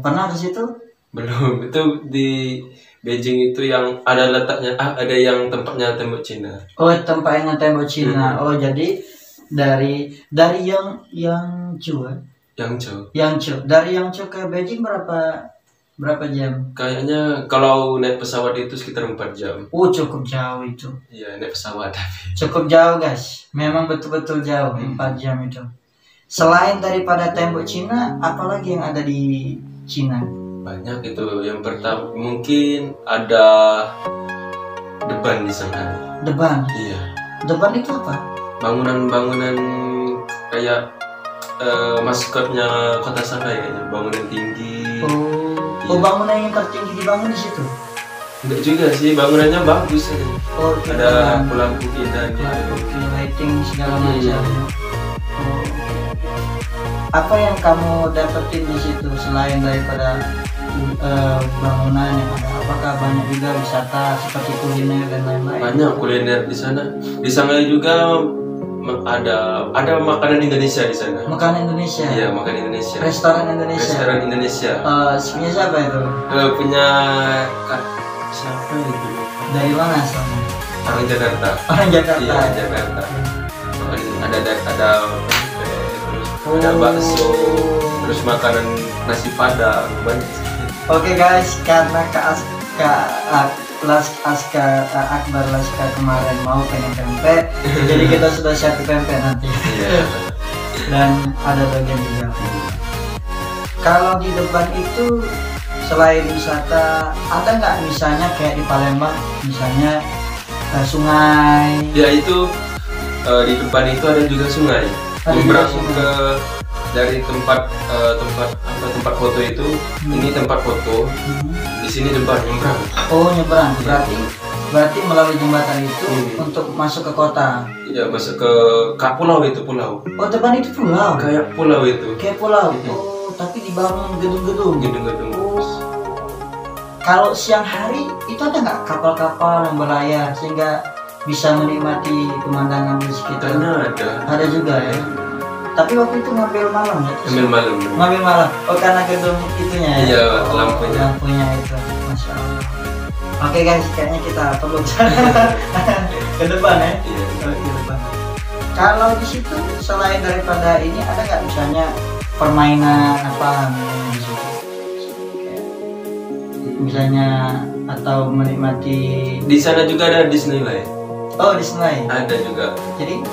Pernah ke situ? Belum. Itu di Beijing itu yang ada letaknya, ada yang tempatnya tembok Cina. Oh, tempatnya tembok Cina. Oh, jadi dari Yangzhou. Yangzhou. Dari Yangzhou ke Beijing berapa jam? Kayaknya kalau naik pesawat itu sekitar 4 jam. Oh, cukup jauh itu. Iya, naik pesawat tapi. Cukup jauh, guys. Memang betul-betul jauh, 4 jam itu. Selain daripada tembok Cina, apalagi yang ada di Cina? Banyak itu. Yang pertama mungkin ada Deban di sana. Deban? Iya. Deban itu apa? Bangunan-bangunan kayak maskotnya kota Shanghai kayaknya. Bangunan tinggi. Oh, bangunan yang tertinggi dibangun di situ? Enggak juga sih, bangunannya bagus ya. Oh, ada lampu indah gitu. Lighting segala macam. Oh. Apa yang kamu dapetin di situ selain daripada bangunan yang ada? Apakah banyak juga wisata seperti kuliner dan lain-lain? Banyak kuliner di sana. Di Shanghai juga ada makanan Indonesia di sana. Makanan Indonesia? Iya, makanan Indonesia. Restoran Indonesia? Restoran Indonesia. Punya siapa itu? Punya siapa itu? Dari mana asalnya? Orang Jakarta. Orang Jakarta? Iya, Jakarta. Ada bakso, terus makanan nasi padang, banyak. Oke guys, karena Akbar Laska kemarin mau pengen pempek, jadi kita sudah siapin pempek nanti. Dan ada bagian juga. Kalau di depan itu selain wisata, ada nggak misalnya kayak di Palembang, misalnya sungai? Ya itu di depan itu ada juga sungai. Nyebrang ke dari tempat foto itu, ini tempat foto. Di sini nyebrang. Oh, nyebrang. Berarti melalui jembatan itu untuk masuk ke kota. Iya, masuk ke pulau itu, pulau. Oh, depan itu pulau. Kayak pulau itu. Kayak pulau. Oh, tapi dibangun gedung-gedung. Gedung-gedung. Kalau siang hari itu ada nggak kapal-kapal yang berlayar sehingga bisa menikmati pemandangan di sekitarnya? Ada juga ya. Tapi waktu itu ngambil malam ya? Ngambil malam. Oh, karena gedung itunya ya? Iya, lampunya itu. Masya Allah. Oke guys, kayaknya kita perlu ke depan ya? Iya, ke depan. Kalau di situ selain daripada ini ada nggak misalnya permainan apa di situ? Misalnya atau menikmati? Di sana juga ada Disneyland. Oh, Disney. Ada juga. Jadi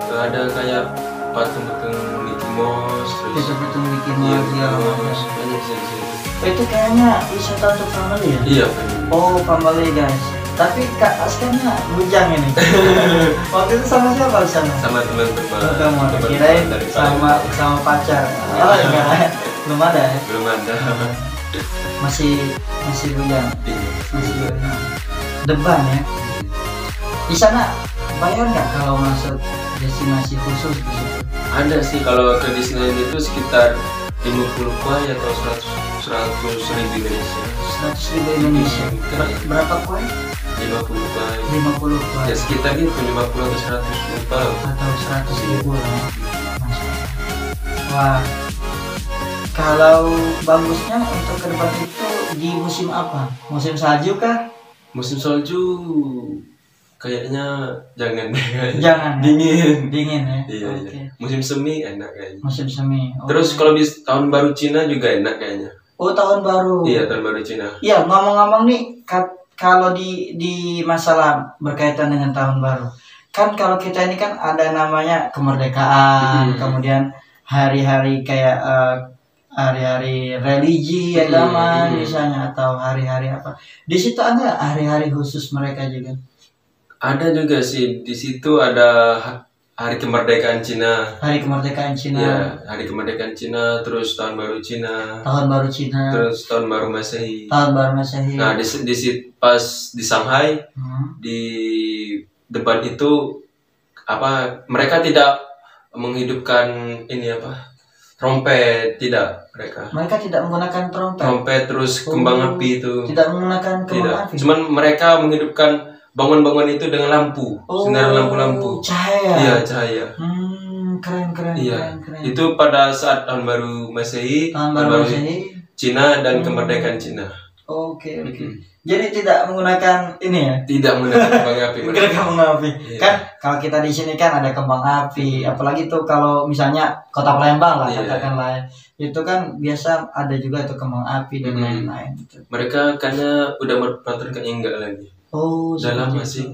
ada kayak patung-patung Mickey Mouse, patung Mickey Mouse, banyak sih. Itu kayaknya wisata untuk family ya? Iya. Oh, family guys. Tapi Kak Askanya bujang ini. Waktu itu sama siapa di sana? Sama teman-teman. Kamu kirain sama pacar. Oh enggak, belum ada ya? Belum ada. Masih bujang. Masih bujang. Deban ya. Di sana bayar nggak kalau masuk destinasi khusus di situ? Ada sih, kalau ke Disneyland itu sekitar 50 kuai atau 100.000 Indonesia. 100.000 Indonesia. Berapa kuai? 50 kuai. 50 kuai. Ya sekitar gitu, 50 atau 100 lupa. Atau 100.000 lah. Wah. Kalau bagusnya untuk ke depan itu di musim apa? Musim salju kah? Musim salju kayaknya jangan. Dingin ya. Iya. Musim semi enak kayaknya. Musim semi. Oh. Terus kalau di tahun baru Cina juga enak kayaknya. Oh, tahun baru. Iya, tahun baru Cina. Iya, ngomong-ngomong nih, kalau di masalah berkaitan dengan tahun baru, kan kalau kita ini kan ada namanya kemerdekaan, kemudian hari-hari kayak hari-hari religi agama misalnya, atau hari-hari apa. Di situ ada hari-hari khusus mereka juga. Ada juga sih, di situ ada Hari Kemerdekaan Cina. Hari Kemerdekaan Cina. Ya, Hari Kemerdekaan Cina, terus Tahun Baru Cina. Tahun Baru Cina. Terus Tahun Baru Masehi. Tahun Baru Masehi. Nah, pas di Shanghai, di depan itu mereka tidak menghidupkan trompet, tidak mereka. Mereka tidak menggunakan trompet. Trompet terus kembang api itu. Tidak menggunakan kembang api. Cuman mereka menghidupkan bangun-bangun itu dengan lampu, sinar lampu-lampu. Cahaya. Iya, cahaya. Keren. Iya. Itu pada saat Tahun Baru Masehi, Tahun Baru Cina dan Kemerdekaan Cina. Oke. Jadi tidak menggunakan ini ya? Tidak menggunakan kembang api. Menggunakan kembang api. Iya. Kan kalau kita di sini kan ada kembang api, apalagi tuh kalau misalnya Kota Palembang lah katakanlah. Itu kan biasa ada juga tuh kembang api dan lain-lain gitu. Mereka karena udah peraturan enggak lagi. Oh, udah lama sih.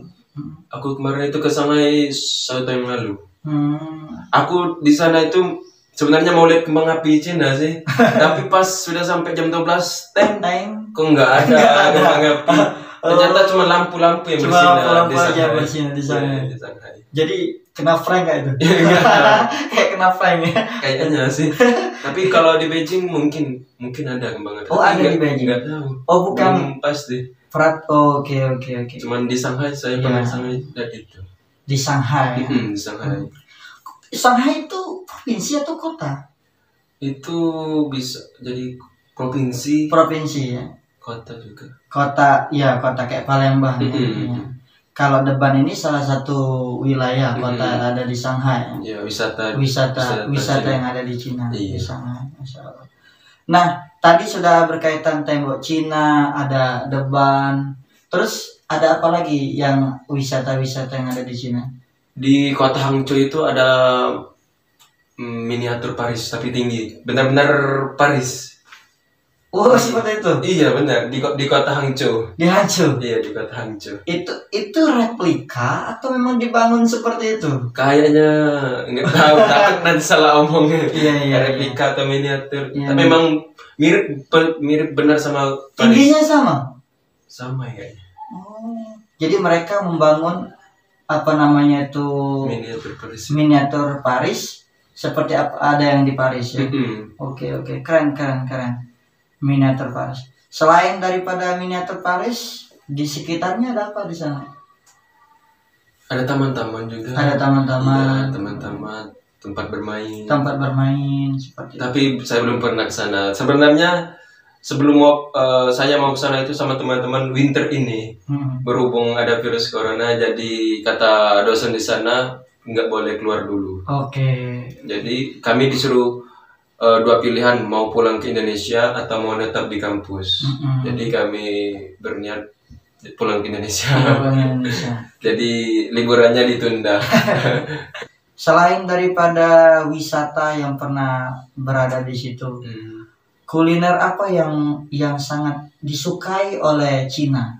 Aku kemarin itu ke Shanghai 1 tahun yang lalu. Aku di sana itu sebenarnya mau lihat kembang api Cina sih, tapi pas sudah sampai jam 12, teng, kok nggak ada kembang api. Ternyata cuma lampu-lampu yang bersinar di sana. Jadi kena prank kayak itu. Kayak kena prank ya. Kayaknya sih. Tapi kalau di Beijing mungkin ada kembang api. Oh, ada di Beijing. Nggak tahu. Oh, bukan pasti. Oke. Cuman di Shanghai saya pernah Shanghai dan itu. Di Shanghai. Di Shanghai. Shanghai itu provinsi atau kota? Itu bisa jadi provinsi. Provinsi ya. Kota juga. Kota kayak Palembang. Ya. Kalau Deban ini salah satu wilayah kota ada di Shanghai. Ya, wisata yang ada di Cina. Di Shanghai. Masya Allah. Nah, tadi sudah berkaitan tembok Cina, ada Deban. Terus ada apa lagi yang wisata-wisata yang ada di Cina? Di kota Hangzhou itu ada miniatur Paris tapi tinggi, benar-benar Paris. Oh, seperti itu. Iya benar, di kota Hangzhou. Di Hangzhou. Iya, di kota Hangzhou. Itu replika atau memang dibangun seperti itu? Kayaknya nggak tahu, takut nanti salah omongnya. Iya. Replika atau miniatur. Iya. Tapi memang mirip benar sama Paris. Tingginya sama? Sama kayaknya. Oh. Jadi mereka membangun apa namanya itu miniatur Paris seperti ada yang di Paris ya. Oke, keren. Miniatur Paris. Selain daripada miniatur Paris, di sekitarnya ada apa di sana? Ada taman-taman juga. Ada taman-taman. Iya, taman-taman, tempat bermain. Seperti. Tapi saya belum pernah ke sana. Sebenarnya sebelum saya mau ke sana itu sama teman-teman winter ini, berhubung ada virus corona, jadi kata dosen di sana nggak boleh keluar dulu. Oke. Jadi kami disuruh 2 pilihan, mau pulang ke Indonesia atau mau tetap di kampus. Jadi kami berniat pulang ke Indonesia. Jadi liburannya ditunda. Selain daripada wisata yang pernah berada di situ, kuliner apa yang sangat disukai oleh Cina?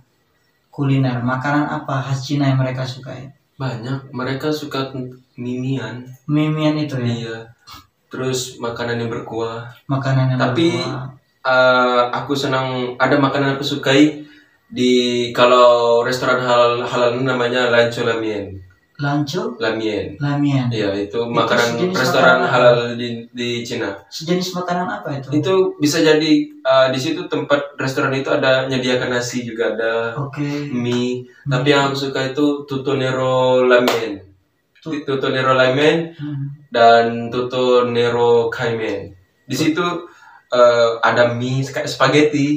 Kuliner, makanan apa khas Cina yang mereka sukai? Banyak, mereka suka mimian. Mimian itu ya? Iya. Terus makanan yang berkuah. Tapi aku senang, ada makanan aku sukai kalau restoran halal namanya Lancho Lamien. Lamien. Iya, itu makanan restoran halal di Cina. Sejenis makanan apa itu? Itu bisa jadi di situ tempat restoran itu ada menyediakan nasi juga, ada mie. Tapi yang aku suka itu Tutonero Lamien. Tutonero Lamien dan Tutonero Kaimen. Di situ ada mie kayak spaghetti.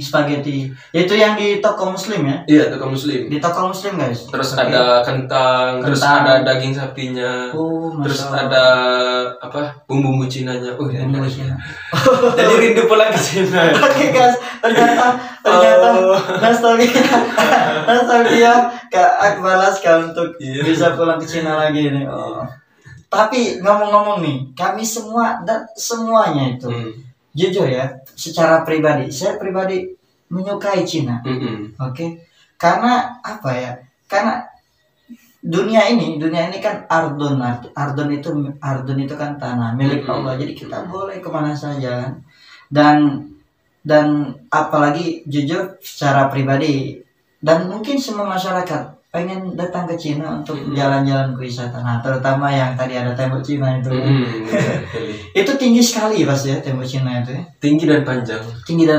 Itu yang di toko muslim ya? Iya, toko muslim. Di toko muslim guys. Terus ada kentang, terus ada daging sapinya. Terus ada bumbu Cinanya. Bumbu Cina. Jadi rindu pulang ke Cina. Oke guys, ternyata nostalgia Kak Akbar Laska untuk bisa pulang ke Cina lagi nih. Tapi ngomong-ngomong nih, kami semua dan semuanya itu jujur ya, secara pribadi, saya pribadi menyukai Cina. Oke. Karena apa ya? Karena dunia ini kan ardon itu kan tanah milik Allah. Jadi kita boleh kemana saja kan. Dan apalagi jujur secara pribadi dan mungkin semua masyarakat pengen datang ke Cina untuk jalan-jalan ke wisata. Nah, terutama yang tadi ada tembok Cina itu. Itu tinggi sekali pasti ya tembok Cina itu ya. Tinggi dan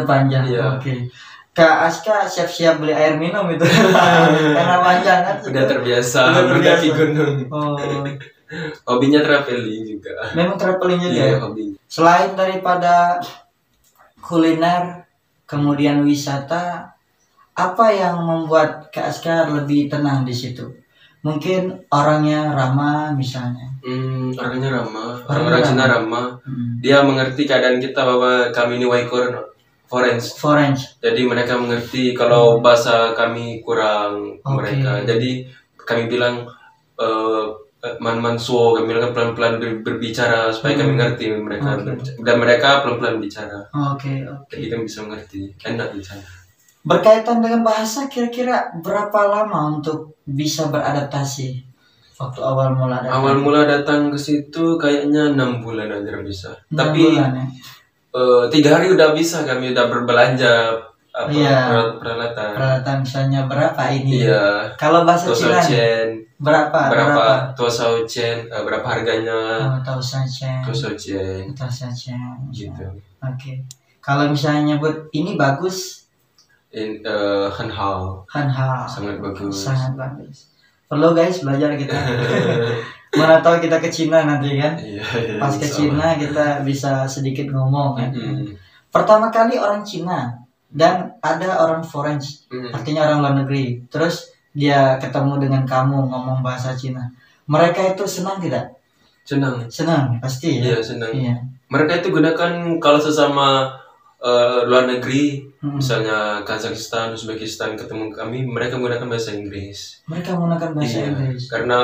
panjang. Iya. Oke. Kak Aska siap-siap beli air minum itu. Karena panjang kan. Udah terbiasa mendaki gunung. Hobinya traveling juga. Memang traveling juga. Iya, hobi. Selain daripada kuliner, kemudian wisata, apa yang membuat Kak Aska lebih tenang di situ? Mungkin orangnya ramah misalnya. Orangnya ramah. Orang Cina ramah. Dia mengerti keadaan kita bahwa kami ini waikor. foreign. Jadi mereka mengerti kalau bahasa kami kurang mereka. Jadi kami bilang man suo, kami bilang pelan-pelan berbicara supaya kami mengerti mereka dan mereka pelan-pelan bicara. Jadi kami bisa mengerti, enak bicara. Berkaitan dengan bahasa, kira-kira berapa lama untuk bisa beradaptasi waktu awal mula datang? Awal mula datang ke situ kayaknya 6 bulan aja bisa. 6 Tapi bulan, ya? 3 hari udah bisa, kami udah berbelanja peralatan misalnya berapa ini? Iya. Kalau bahasa Cina berapa? Tosao Chen, berapa harganya? Tosao Chen. Gitu. Oke. Kalau misalnya nyebut ini bagus, Hanhao. Sangat bagus. Perlu guys belajar kita. Mana tahu kita ke Cina nanti kan? Iya, pas ke Cina kita bisa sedikit ngomong kan. Pertama kali orang Cina dan ada orang foreign, artinya orang luar negeri. Terus dia ketemu dengan kamu ngomong bahasa Cina. Mereka itu senang tidak? Senang pasti ya. Iya, senang. Iya. Mereka itu gunakan kalau sesama luar negeri, misalnya Kazakhstan, Uzbekistan ketemu kami, mereka menggunakan bahasa Inggris. Inggris. Karena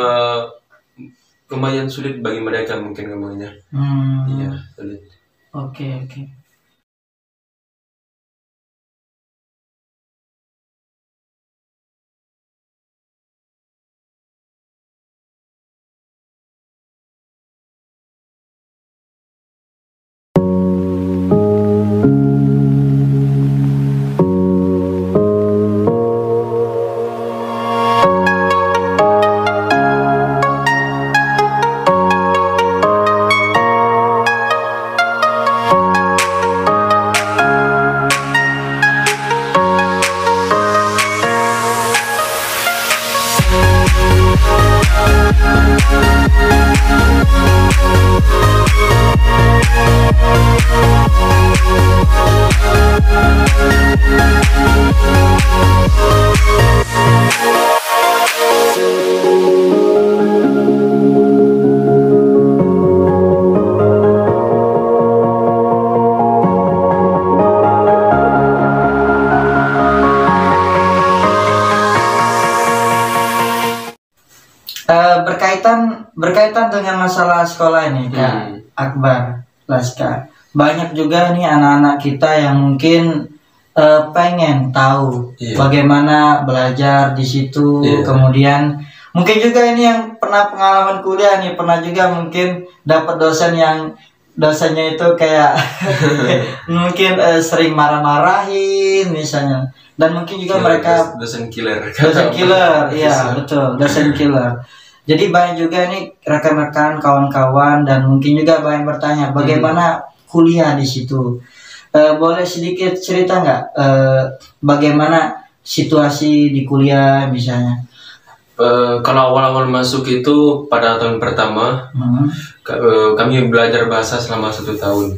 lumayan sulit bagi mereka mungkin ngomongnya. Iya, sulit. Oke. Berkaitan dengan masalah sekolah ini Kak Akbar, Laska, banyak juga nih anak-anak kita yang mungkin pengen tahu bagaimana belajar di situ. Kemudian mungkin juga ini yang pernah pengalaman kuliah nih, pernah juga mungkin dapat dosen yang dosennya itu kayak mungkin sering marah-marahin misalnya, dan mungkin juga mereka dosen killer. Iya betul, dosen killer. Jadi banyak juga nih rekan-rekan, kawan-kawan, dan mungkin juga banyak bertanya bagaimana kuliah di situ. Boleh sedikit cerita nggak bagaimana situasi di kuliah misalnya? Kalau awal-awal masuk itu pada tahun pertama, kami belajar bahasa selama 1 tahun.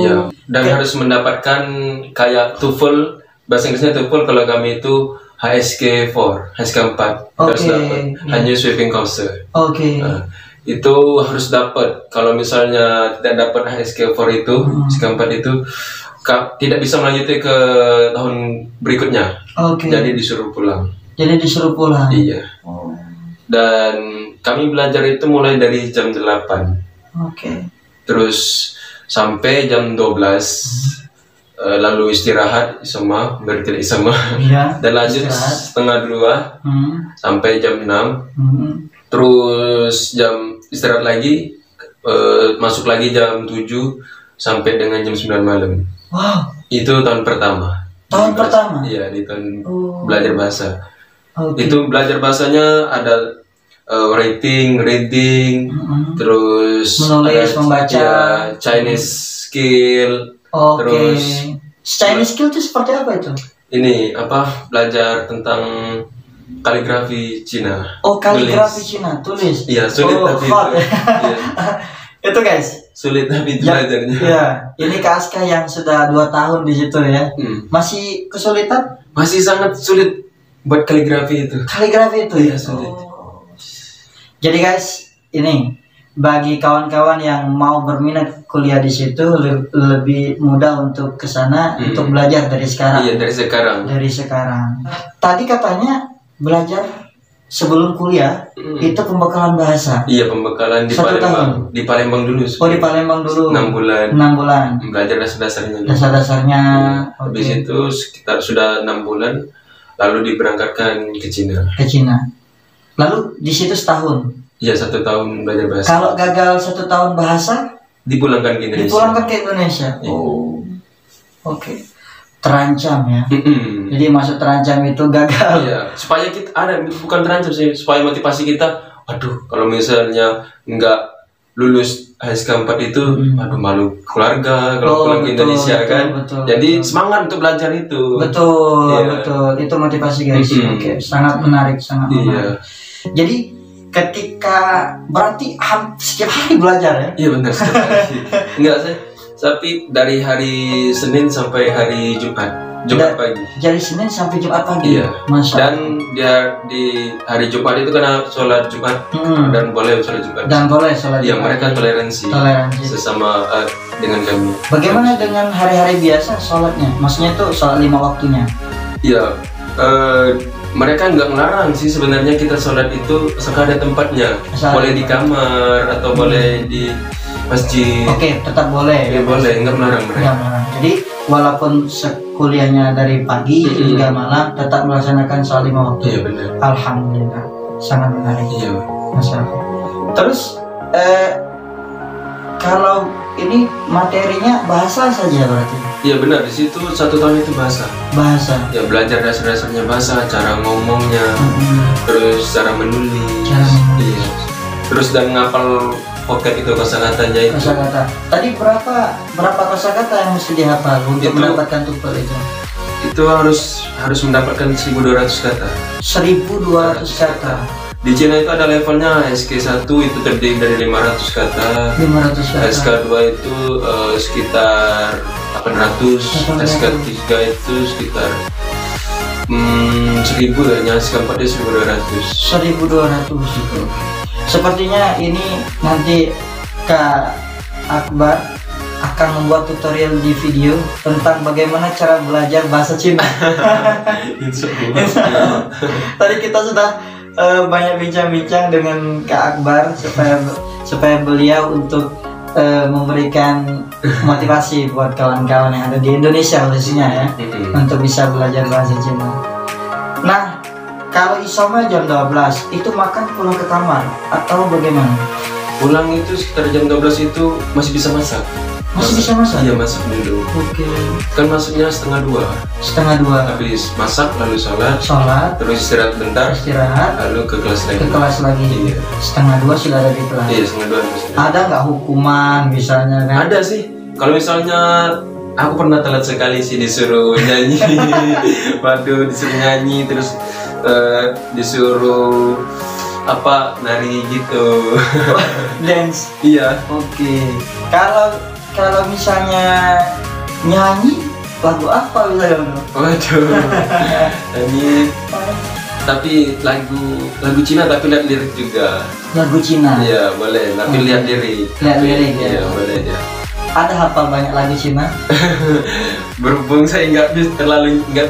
Iya. Dan harus mendapatkan kayak TOEFL, bahasa Inggrisnya TOEFL. Kalau kami itu HSK4, HSK4 harus dapat, hanya sweeping course. Itu harus dapat. Kalau misalnya tidak dapat HSK4 itu, HSK4 itu tidak bisa melanjutkan ke tahun berikutnya. Jadi disuruh pulang. Iya. Dan kami belajar itu mulai dari jam 8. Terus sampai jam 12. Lalu istirahat sama berarti sama dan lanjut setengah 2 sampai jam 6. Terus jam istirahat lagi, masuk lagi jam 7 sampai dengan jam 9 malam. Itu tahun pertama. Iya, di tahun belajar bahasa. Itu belajar bahasanya ada writing, reading, terus menulis, membaca, Chinese skill. Terus Chinese skill itu seperti apa itu? Ini belajar tentang kaligrafi Cina. Kaligrafi Cina, tulis. Iya, sulit tapi itu guys. Sulit tapi belajarnya. Iya, ini Kak Aska yang sudah 2 tahun di situ ya. Masih kesulitan? Masih sangat sulit buat kaligrafi itu. Iya, sulit. Jadi guys, ini bagi kawan-kawan yang mau berminat kuliah di situ lebih mudah untuk ke sana untuk belajar dari sekarang. Iya, dari sekarang. Dari sekarang. Tadi katanya belajar sebelum kuliah itu pembekalan bahasa. Iya, pembekalan di 1 Palembang. tahun. Di Palembang dulu. Oh, di Palembang dulu. 6 bulan. 6 bulan. Belajar dasar-dasarnya. Dasar-dasarnya. Habis itu sekitar sudah 6 bulan lalu diberangkatkan ke Cina. Ke Cina. Lalu di situ setahun. Iya, 1 tahun belajar bahasa. Kalau gagal 1 tahun bahasa, Dipulangkan ke Indonesia. dipulangkan ke Indonesia. Iya. Oh, oke. Terancam ya. Jadi maksud terancam itu gagal. Iya, supaya kita ada, bukan terancam sih, supaya motivasi kita. Aduh, kalau misalnya nggak lulus HSK 4 itu, aduh malu keluarga kalau pulang ke Indonesia kan. Jadi semangat untuk belajar itu. Betul, Iya. betul. Itu motivasi guys. Oke, sangat menarik, sangat menarik. Jadi ketika berarti setiap hari belajar ya? Iya benar setiap hari. Enggak sih, tapi dari hari Senin sampai hari Jumat pagi. Dari Senin sampai Jumat pagi. Iya. Masya. Dan dia di hari Jumat itu karena sholat Jumat dan boleh sholat Jumat. Dan boleh sholat Iya, Jumat. mereka toleransi sesama dengan kami. Bagaimana dengan hari-hari biasa sholatnya? Maksudnya tuh sholat 5 waktunya? Iya. Mereka nggak melarang sih sebenarnya kita sholat itu asalkan ada tempatnya. Boleh di kamar atau boleh di masjid. Oke, tetap boleh. Ya boleh, nggak melarang mereka. Jadi walaupun kuliahnya dari pagi hingga malam tetap melaksanakan sholat 5 waktu. Iya benar. Alhamdulillah, sangat menarik. Iya. Masyaallah. Terus kalau ini materinya bahasa saja berarti? Iya benar, di situ 1 tahun itu bahasa. Bahasa. Ya belajar dasar-dasarnya bahasa, cara ngomongnya, terus cara menulis. Iya. Terus dan ngapal vocab itu kosakatanya itu. Kosakata. Tadi berapa kosakata yang mesti dihafal untuk mendapatkan TOEFL itu? Itu harus mendapatkan 1.200 kata. 1.200 kata. Di Cina itu ada levelnya. SK1 itu terdiri dari 500 kata. 500 kata. SK2 itu sekitar 800. SK3 itu sekitar 1.000 ya. SK4 itu 1.200. 1.200 itu. Sepertinya ini nanti Kak Akbar akan membuat tutorial di video tentang bagaimana cara belajar bahasa Cina. Tadi kita sudah banyak bincang-bincang dengan Kak Akbar supaya beliau untuk memberikan motivasi buat kawan-kawan yang ada di Indonesia khususnya ya untuk bisa belajar bahasa Cina. Nah, kalau isoma jam 12 itu makan pulang ke kamar atau bagaimana? Pulang itu sekitar jam 12 itu masih bisa masak. Masih bisa masak? Iya, masak dulu. Oke. Kan masuknya 1:30. 1:30. Habis masak lalu sholat, terus istirahat bentar, lalu ke kelas lagi. Ke kelas lagi. Iya. 1:30 sudah ada di kelas. Iya, 1:30. Ada nggak hukuman misalnya kan? Ada sih. Kalau misalnya aku pernah telat sekali sih disuruh nyanyi. Waduh, disuruh nyanyi terus disuruh nari gitu. Dance. Iya. Oke. Kalau misalnya nyanyi lagu apa misalnya? Waduh. Nyanyi tapi lagu Cina tapi lihat lirik juga. Lagu Cina. Iya, boleh, tapi lihat lirik. Lihat lirik ya. Iya, boleh ya. Ada hafal banyak lagu Cina? Berhubung saya nggak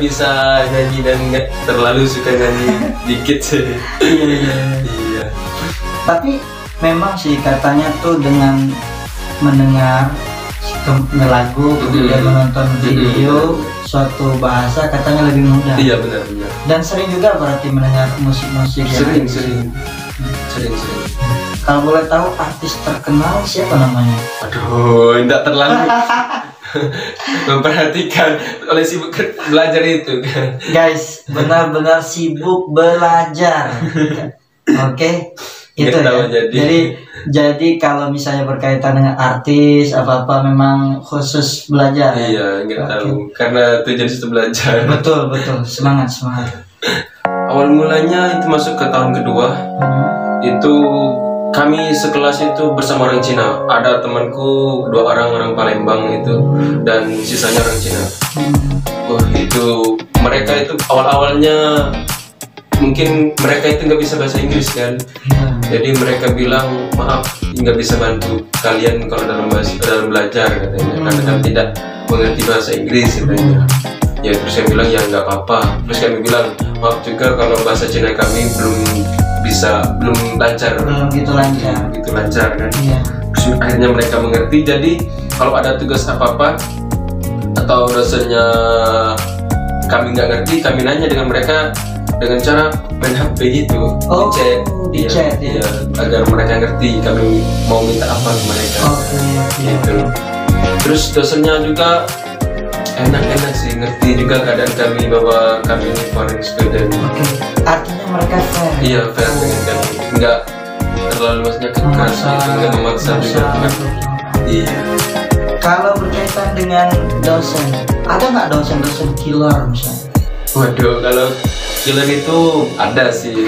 bisa nyanyi dan nggak terlalu suka nyanyi dikit sih. Iya. Tapi memang sih katanya tuh dengan mendengar lagu kemudian menonton video suatu bahasa katanya lebih mudah. Iya benar. Dan sering juga berarti mendengar musik-musik. Sering. Kalau boleh tahu artis terkenal siapa namanya? Aduh, tidak terlalu memperhatikan oleh sibuk belajar itu kan. Guys, benar-benar sibuk belajar. Oke. Itu ya. Jadi kalau misalnya berkaitan dengan artis apa-apa memang khusus belajar. Iya, nggak tahu. Karena tujuan itu belajar. Betul. Semangat. Awal mulanya itu masuk ke tahun kedua. Itu kami sekelas itu bersama orang Cina. Ada temanku 2 orang Palembang itu dan sisanya orang Cina. Itu mereka itu awal-awalnya mungkin mereka itu nggak bisa bahasa Inggris kan, jadi mereka bilang maaf nggak bisa bantu kalian kalau dalam belajar katanya, karena kami tidak mengerti bahasa Inggris katanya. Ya terus saya bilang ya nggak apa-apa. Terus kami bilang maaf juga kalau bahasa Cina kami belum lancar, gitu lancar kan. Terus akhirnya mereka mengerti. Jadi kalau ada tugas apa-apa atau dosennya kami nggak ngerti, kami nanya dengan mereka dengan cara main HP gitu, di chat, ya, agar mereka ngerti kami mau minta apa ke mereka. Gitu. Terus dosennya juga enak sih, ngerti juga keadaan kami bahwa kami ini foreign student. Artinya mereka fair. Iya, fair dengan kami, nggak terlalu maksudnya keras gitu, nggak memaksa juga. Iya. Kalau berkaitan dengan dosen, ada nggak dosen killer misalnya? Waduh, kalau killer itu ada sih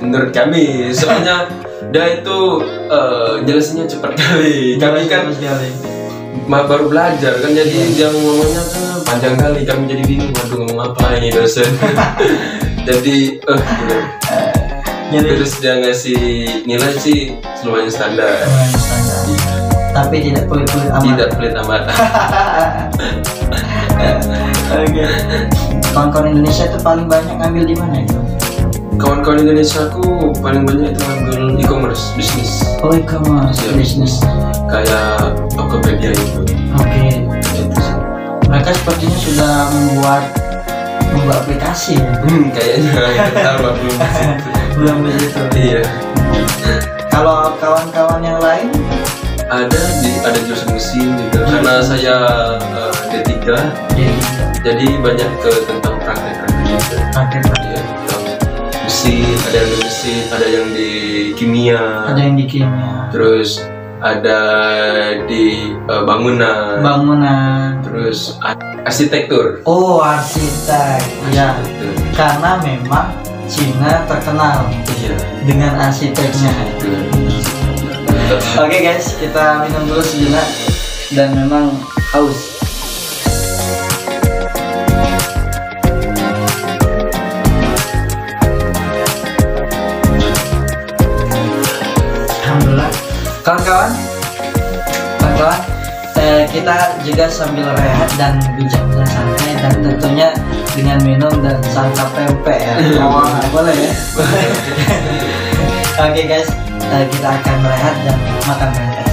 menurut kami, soalnya dia itu jelasinnya cepat kali. Kami kan baru belajar kan, jadi yang ngomongnya tuh panjang kali, kami jadi bingung, waduh ngomong apa ini dosen. Jadi terus dia ngasih nilai sih lumayan standar. Tapi tidak pelit-pelit amat. Tidak pelit amat. Oke. Kawan-kawan Indonesia itu paling banyak ngambil di mana itu? Kawan-kawan Indonesia aku paling banyak itu ngambil e-commerce bisnis. Oh, e-commerce bisnis. Kayak Tokopedia itu. Oke. Mereka sepertinya sudah membuat aplikasi ya? Kayaknya belum begitu. Iya. Kalau kawan-kawan yang lain? Ada jurusan mesin juga, karena saya D3, jadi banyak tentang praktek-praktek gitu. Ya, tentang mesin, ada yang di mesin, ada yang di kimia. Terus ada di bangunan. Terus arsitektur. Oh, arsitek. Ya. Karena memang Cina terkenal dengan arsiteknya. Oke guys, kita minum dulu sejenak dan memang haus. Alhamdulillah. Kawan-kawan, kita juga sambil rehat dan bincang santai, dan tentunya dengan minum dan santap pempek ya. Boleh ya. Oke guys, kita akan rehat dan makan pempek.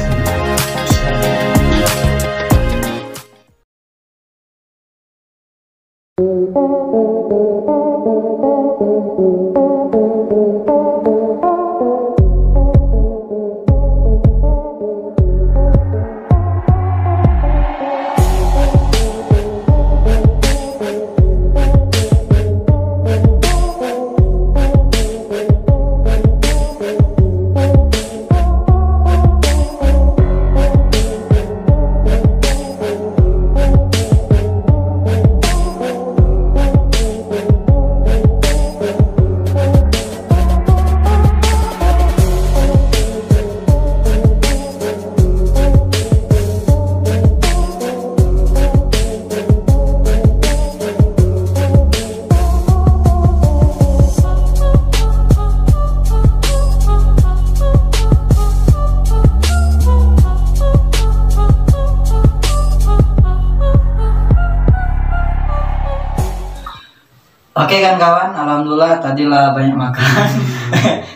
Oke kan kawan, alhamdulillah tadilah banyak makan.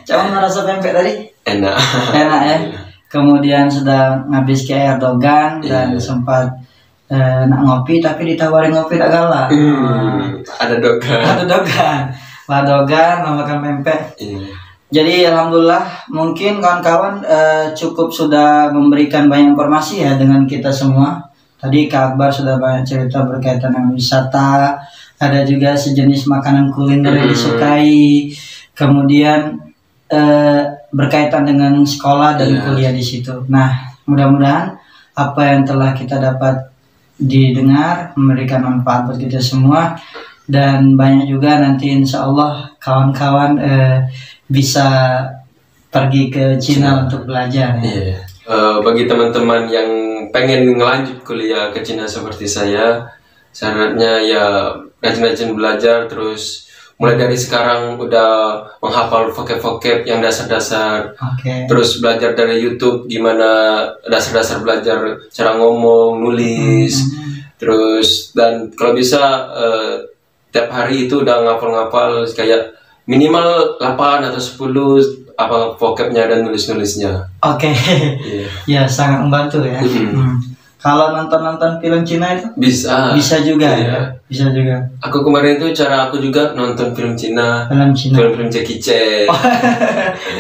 Coba merasa pempek tadi? Enak ya. Kemudian sedang ngabis ke air dogan dan sempat nak ngopi, tapi ditawarin ngopi tak galak. Ada dogan. Lah dogan, makan pempek. Jadi alhamdulillah, mungkin kawan-kawan cukup sudah memberikan banyak informasi ya dengan kita semua. Tadi Kak Akbar sudah banyak cerita berkaitan dengan wisata. Ada juga sejenis makanan kuliner yang disukai. Kemudian berkaitan dengan sekolah dan kuliah di situ. Nah, mudah-mudahan apa yang telah kita dapat didengar memberikan manfaat buat kita semua, dan banyak juga nanti insya Allah kawan-kawan bisa pergi ke Cina untuk belajar. Bagi teman-teman yang pengen ngelanjut kuliah ke Cina seperti saya, syaratnya ya rajin-rajin belajar, terus mulai dari sekarang udah menghafal vocab-vocab yang dasar-dasar. Terus belajar dari YouTube gimana dasar-dasar belajar cara ngomong, nulis. Terus dan kalau bisa tiap hari itu udah ngapal-ngapal kayak minimal 8 atau 10 apa vocabnya dan nulis-nulisnya. Ya sangat membantu ya. Kalau nonton film Cina itu bisa juga ya. Bisa juga. Aku kemarin itu cara aku juga nonton film Cina. Film Jackie Chan.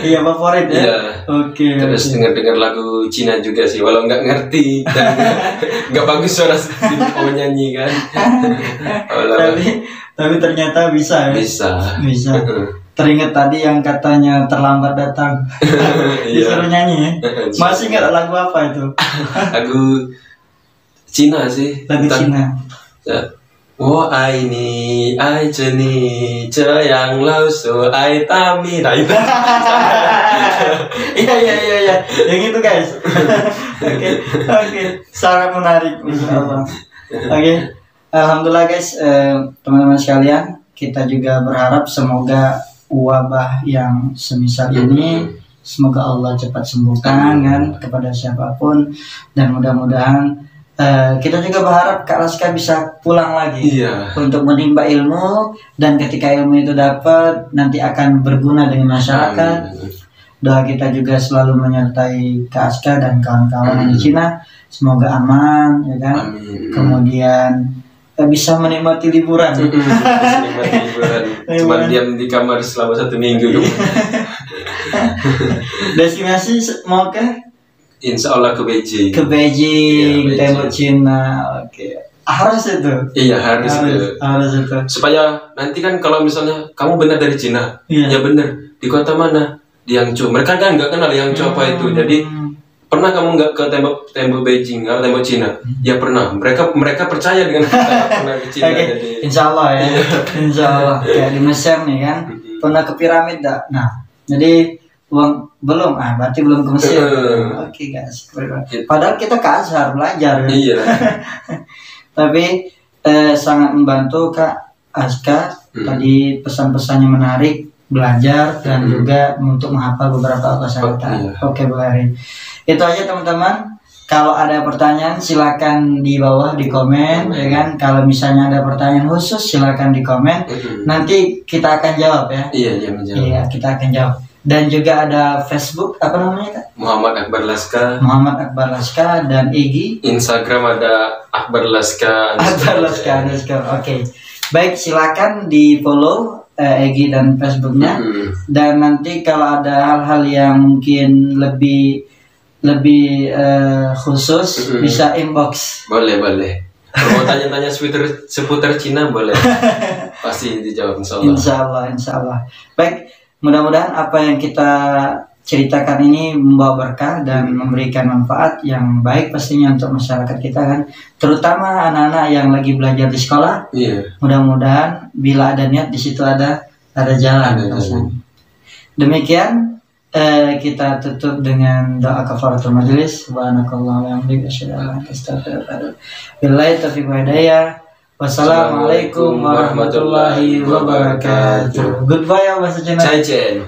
Iya, favorit ya. Terus dengar lagu Cina juga sih, walau nggak ngerti dan nggak bagus suara mau nyanyi kan. Tapi ternyata bisa ya. Bisa. Teringat tadi yang katanya terlambat datang. Disuruh nyanyi ya. Masih ingat lagu apa itu? Lagu Cina sih. Lagu Cina. Wo ai ni ai ni yang lau so ai tami. Nah itu. Iya. Yang itu guys. Oke. Sangat menarik insyaallah. Alhamdulillah guys, teman-teman sekalian, kita juga berharap semoga wabah yang semisal ini semoga Allah cepat sembuhkan kan kepada siapapun, dan mudah-mudahan kita juga berharap Kak Laska bisa pulang lagi untuk menimba ilmu, dan ketika ilmu itu dapat nanti akan berguna dengan masyarakat. Doa kita juga selalu menyertai Kak Laska dan kawan-kawan di Cina, semoga aman ya kan. Kemudian bisa menikmati liburan. Cuma diam di kamar selama 1 minggu. Destinasi mau ke? Insya Allah ke Beijing. Ke Beijing, tembok Cina. Harus itu. Iya harus itu. Supaya nanti kan kalau misalnya kamu benar dari Cina, ya benar. Di kota mana? Di Yangzhou. Mereka kan nggak kenal Yangzhou apa itu. Jadi pernah kamu nggak ke tembok Beijing atau tembok Cina? Ya pernah. Mereka percaya dengan kita pernah ke Cina. Jadi Insya Allah ya. Insya Allah. Kayak di Mesir nih kan. Pernah ke piramid dah. Nah, jadi belum, berarti belum ke Mesir. Guys. Padahal kita ke Azhar belajar. Iya. Tapi sangat membantu Kak Aska. Tadi pesan-pesannya menarik, belajar dan juga untuk menghafal beberapa kosakata. Vocabulary. Itu aja teman-teman. Kalau ada pertanyaan silakan di bawah di komen ya kan. Kalau misalnya ada pertanyaan khusus silakan di komen. Nanti kita akan jawab ya. Menjawab. Iya, kita akan jawab. Dan juga ada Facebook, apa namanya Kak? Muhammad Akbar Laska. Muhammad Akbar Laska, dan IG. Instagram ada Akbar Laska. Akbar Laska. Oke. Baik, silakan di follow IG dan Facebooknya. Dan nanti kalau ada hal-hal yang mungkin lebih khusus bisa inbox. Boleh. Kalau mau tanya-tanya seputar Cina boleh. Pasti dijawab insya Allah. Baik. Mudah-mudahan apa yang kita ceritakan ini membawa berkah dan memberikan manfaat yang baik pastinya untuk masyarakat kita kan, terutama anak-anak yang lagi belajar di sekolah. Mudah-mudahan bila ada niat di situ ada jalan. Demikian kita tutup dengan doa kafaratul majelis. Subhanakallahumma wa bihamdika asyhadu an la ilaha illa anta astaghfiruka wa atubu ilaik. Billahi taufiq wal hidayah. Wassalamualaikum warahmatullahi wabarakatuh. Goodbye ya bahasa Cina. Cai Chen.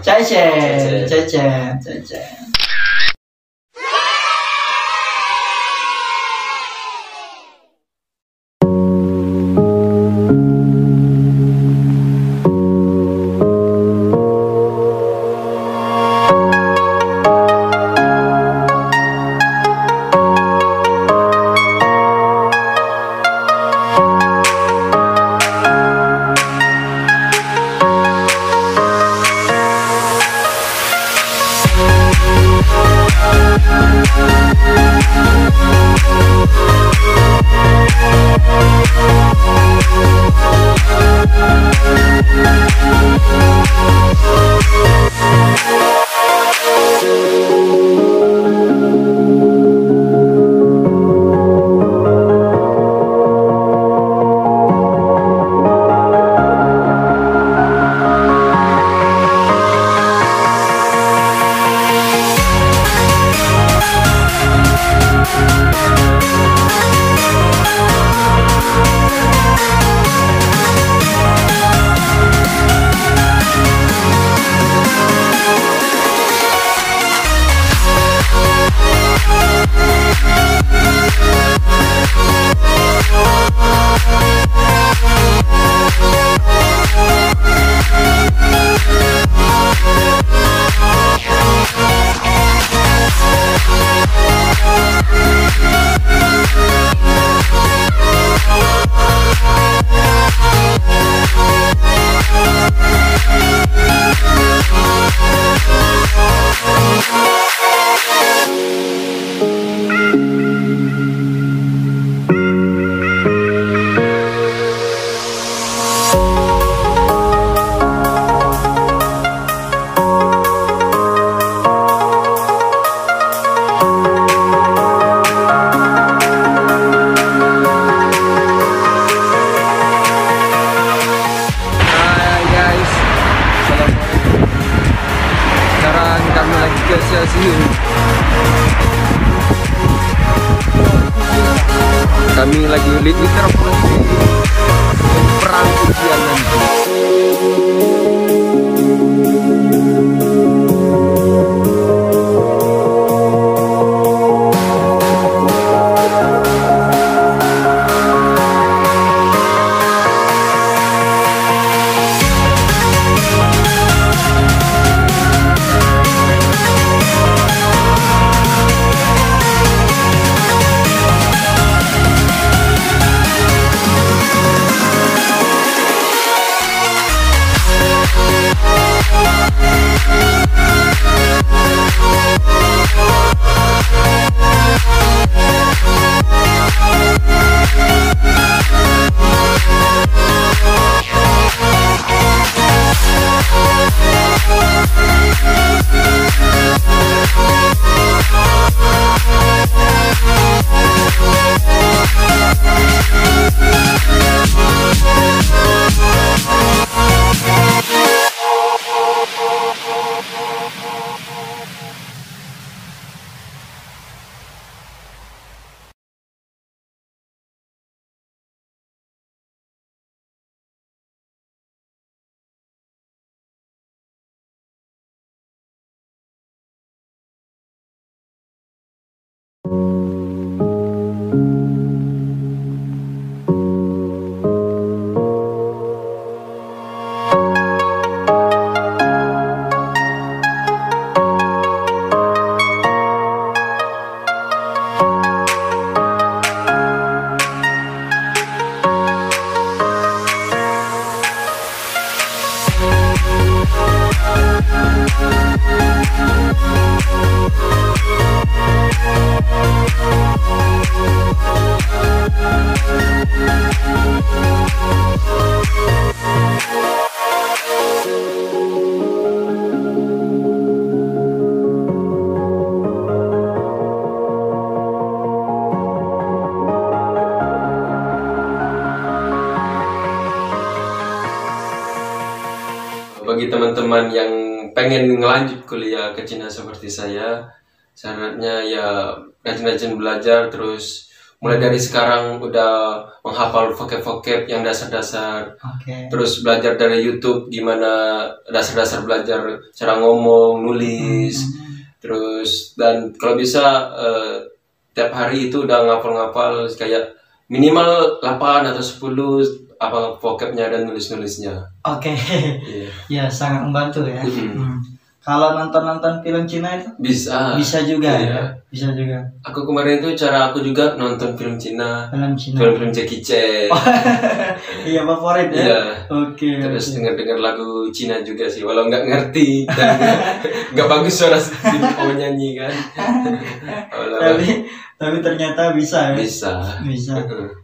Kami lagi liter perang ujian nanti. Bagi teman-teman yang pengen ngelanjut kuliah ke Cina seperti saya, syaratnya ya rajin-rajin belajar, terus mulai dari sekarang udah menghafal vocab-vocab yang dasar-dasar, terus belajar dari YouTube gimana dasar-dasar belajar cara ngomong, nulis, terus dan kalau bisa tiap hari itu udah ngapal-ngapal kayak minimal 8 atau 10 apa vocabnya dan nulis-nulisnya. Ya sangat membantu ya. Kalau nonton film Cina itu bisa juga ya. Bisa juga. Aku kemarin itu cara aku juga nonton film Cina. Film Jackie Chan. Iya, favorit ya. Iya. Terus dengar lagu Cina juga sih, walau nggak ngerti dan nggak bagus suara mau nyanyi kan. Tapi ternyata bisa ya. Bisa.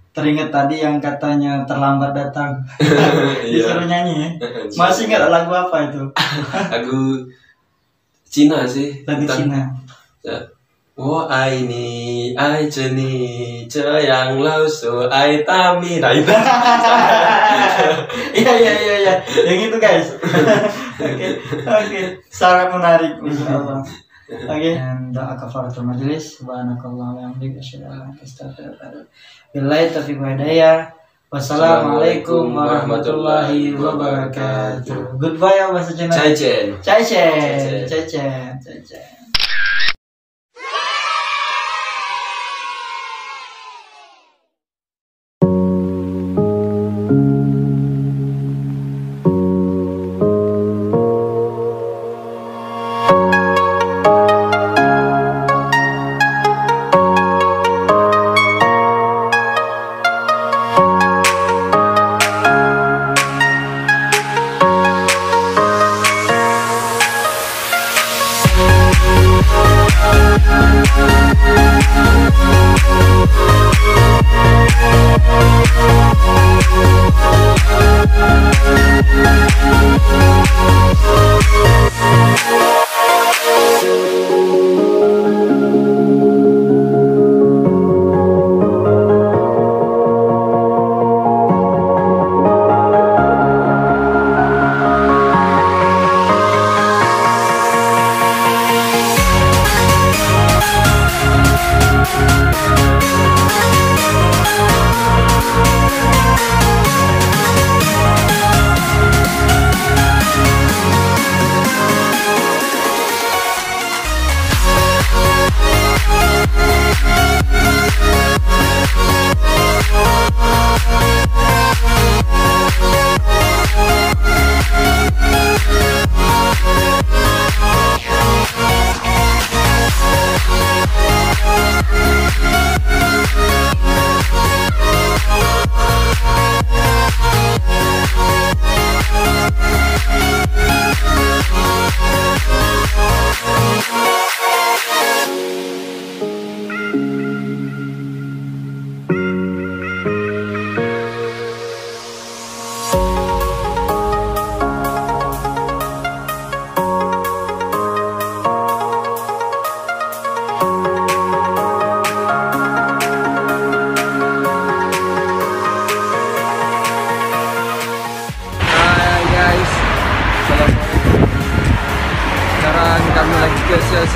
Teringat tadi yang katanya terlambat datang. Disuruh nyanyi ya. Masih ingat lagu apa itu? Lagu Cina sih. Lagu Cina. Wo ai ni ai ni yang lau so ai tami. Nah itu. Iya. Yang itu guys. Oke. Sangat menarik insyaallah. Dan doa kafaratul majelis. Subhanakallah wa bihamdika asyhadu an la ilaha illa anta astaghfiruka wa atubu ilaik. Billahi taufiq wa hidayah. Wassalamualaikum warahmatullahi wabarakatuh. Goodbye ya bahasa Cina. Cai Chen.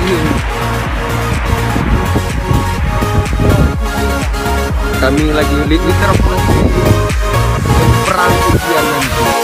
Kami lagi liter perang ujian nanti.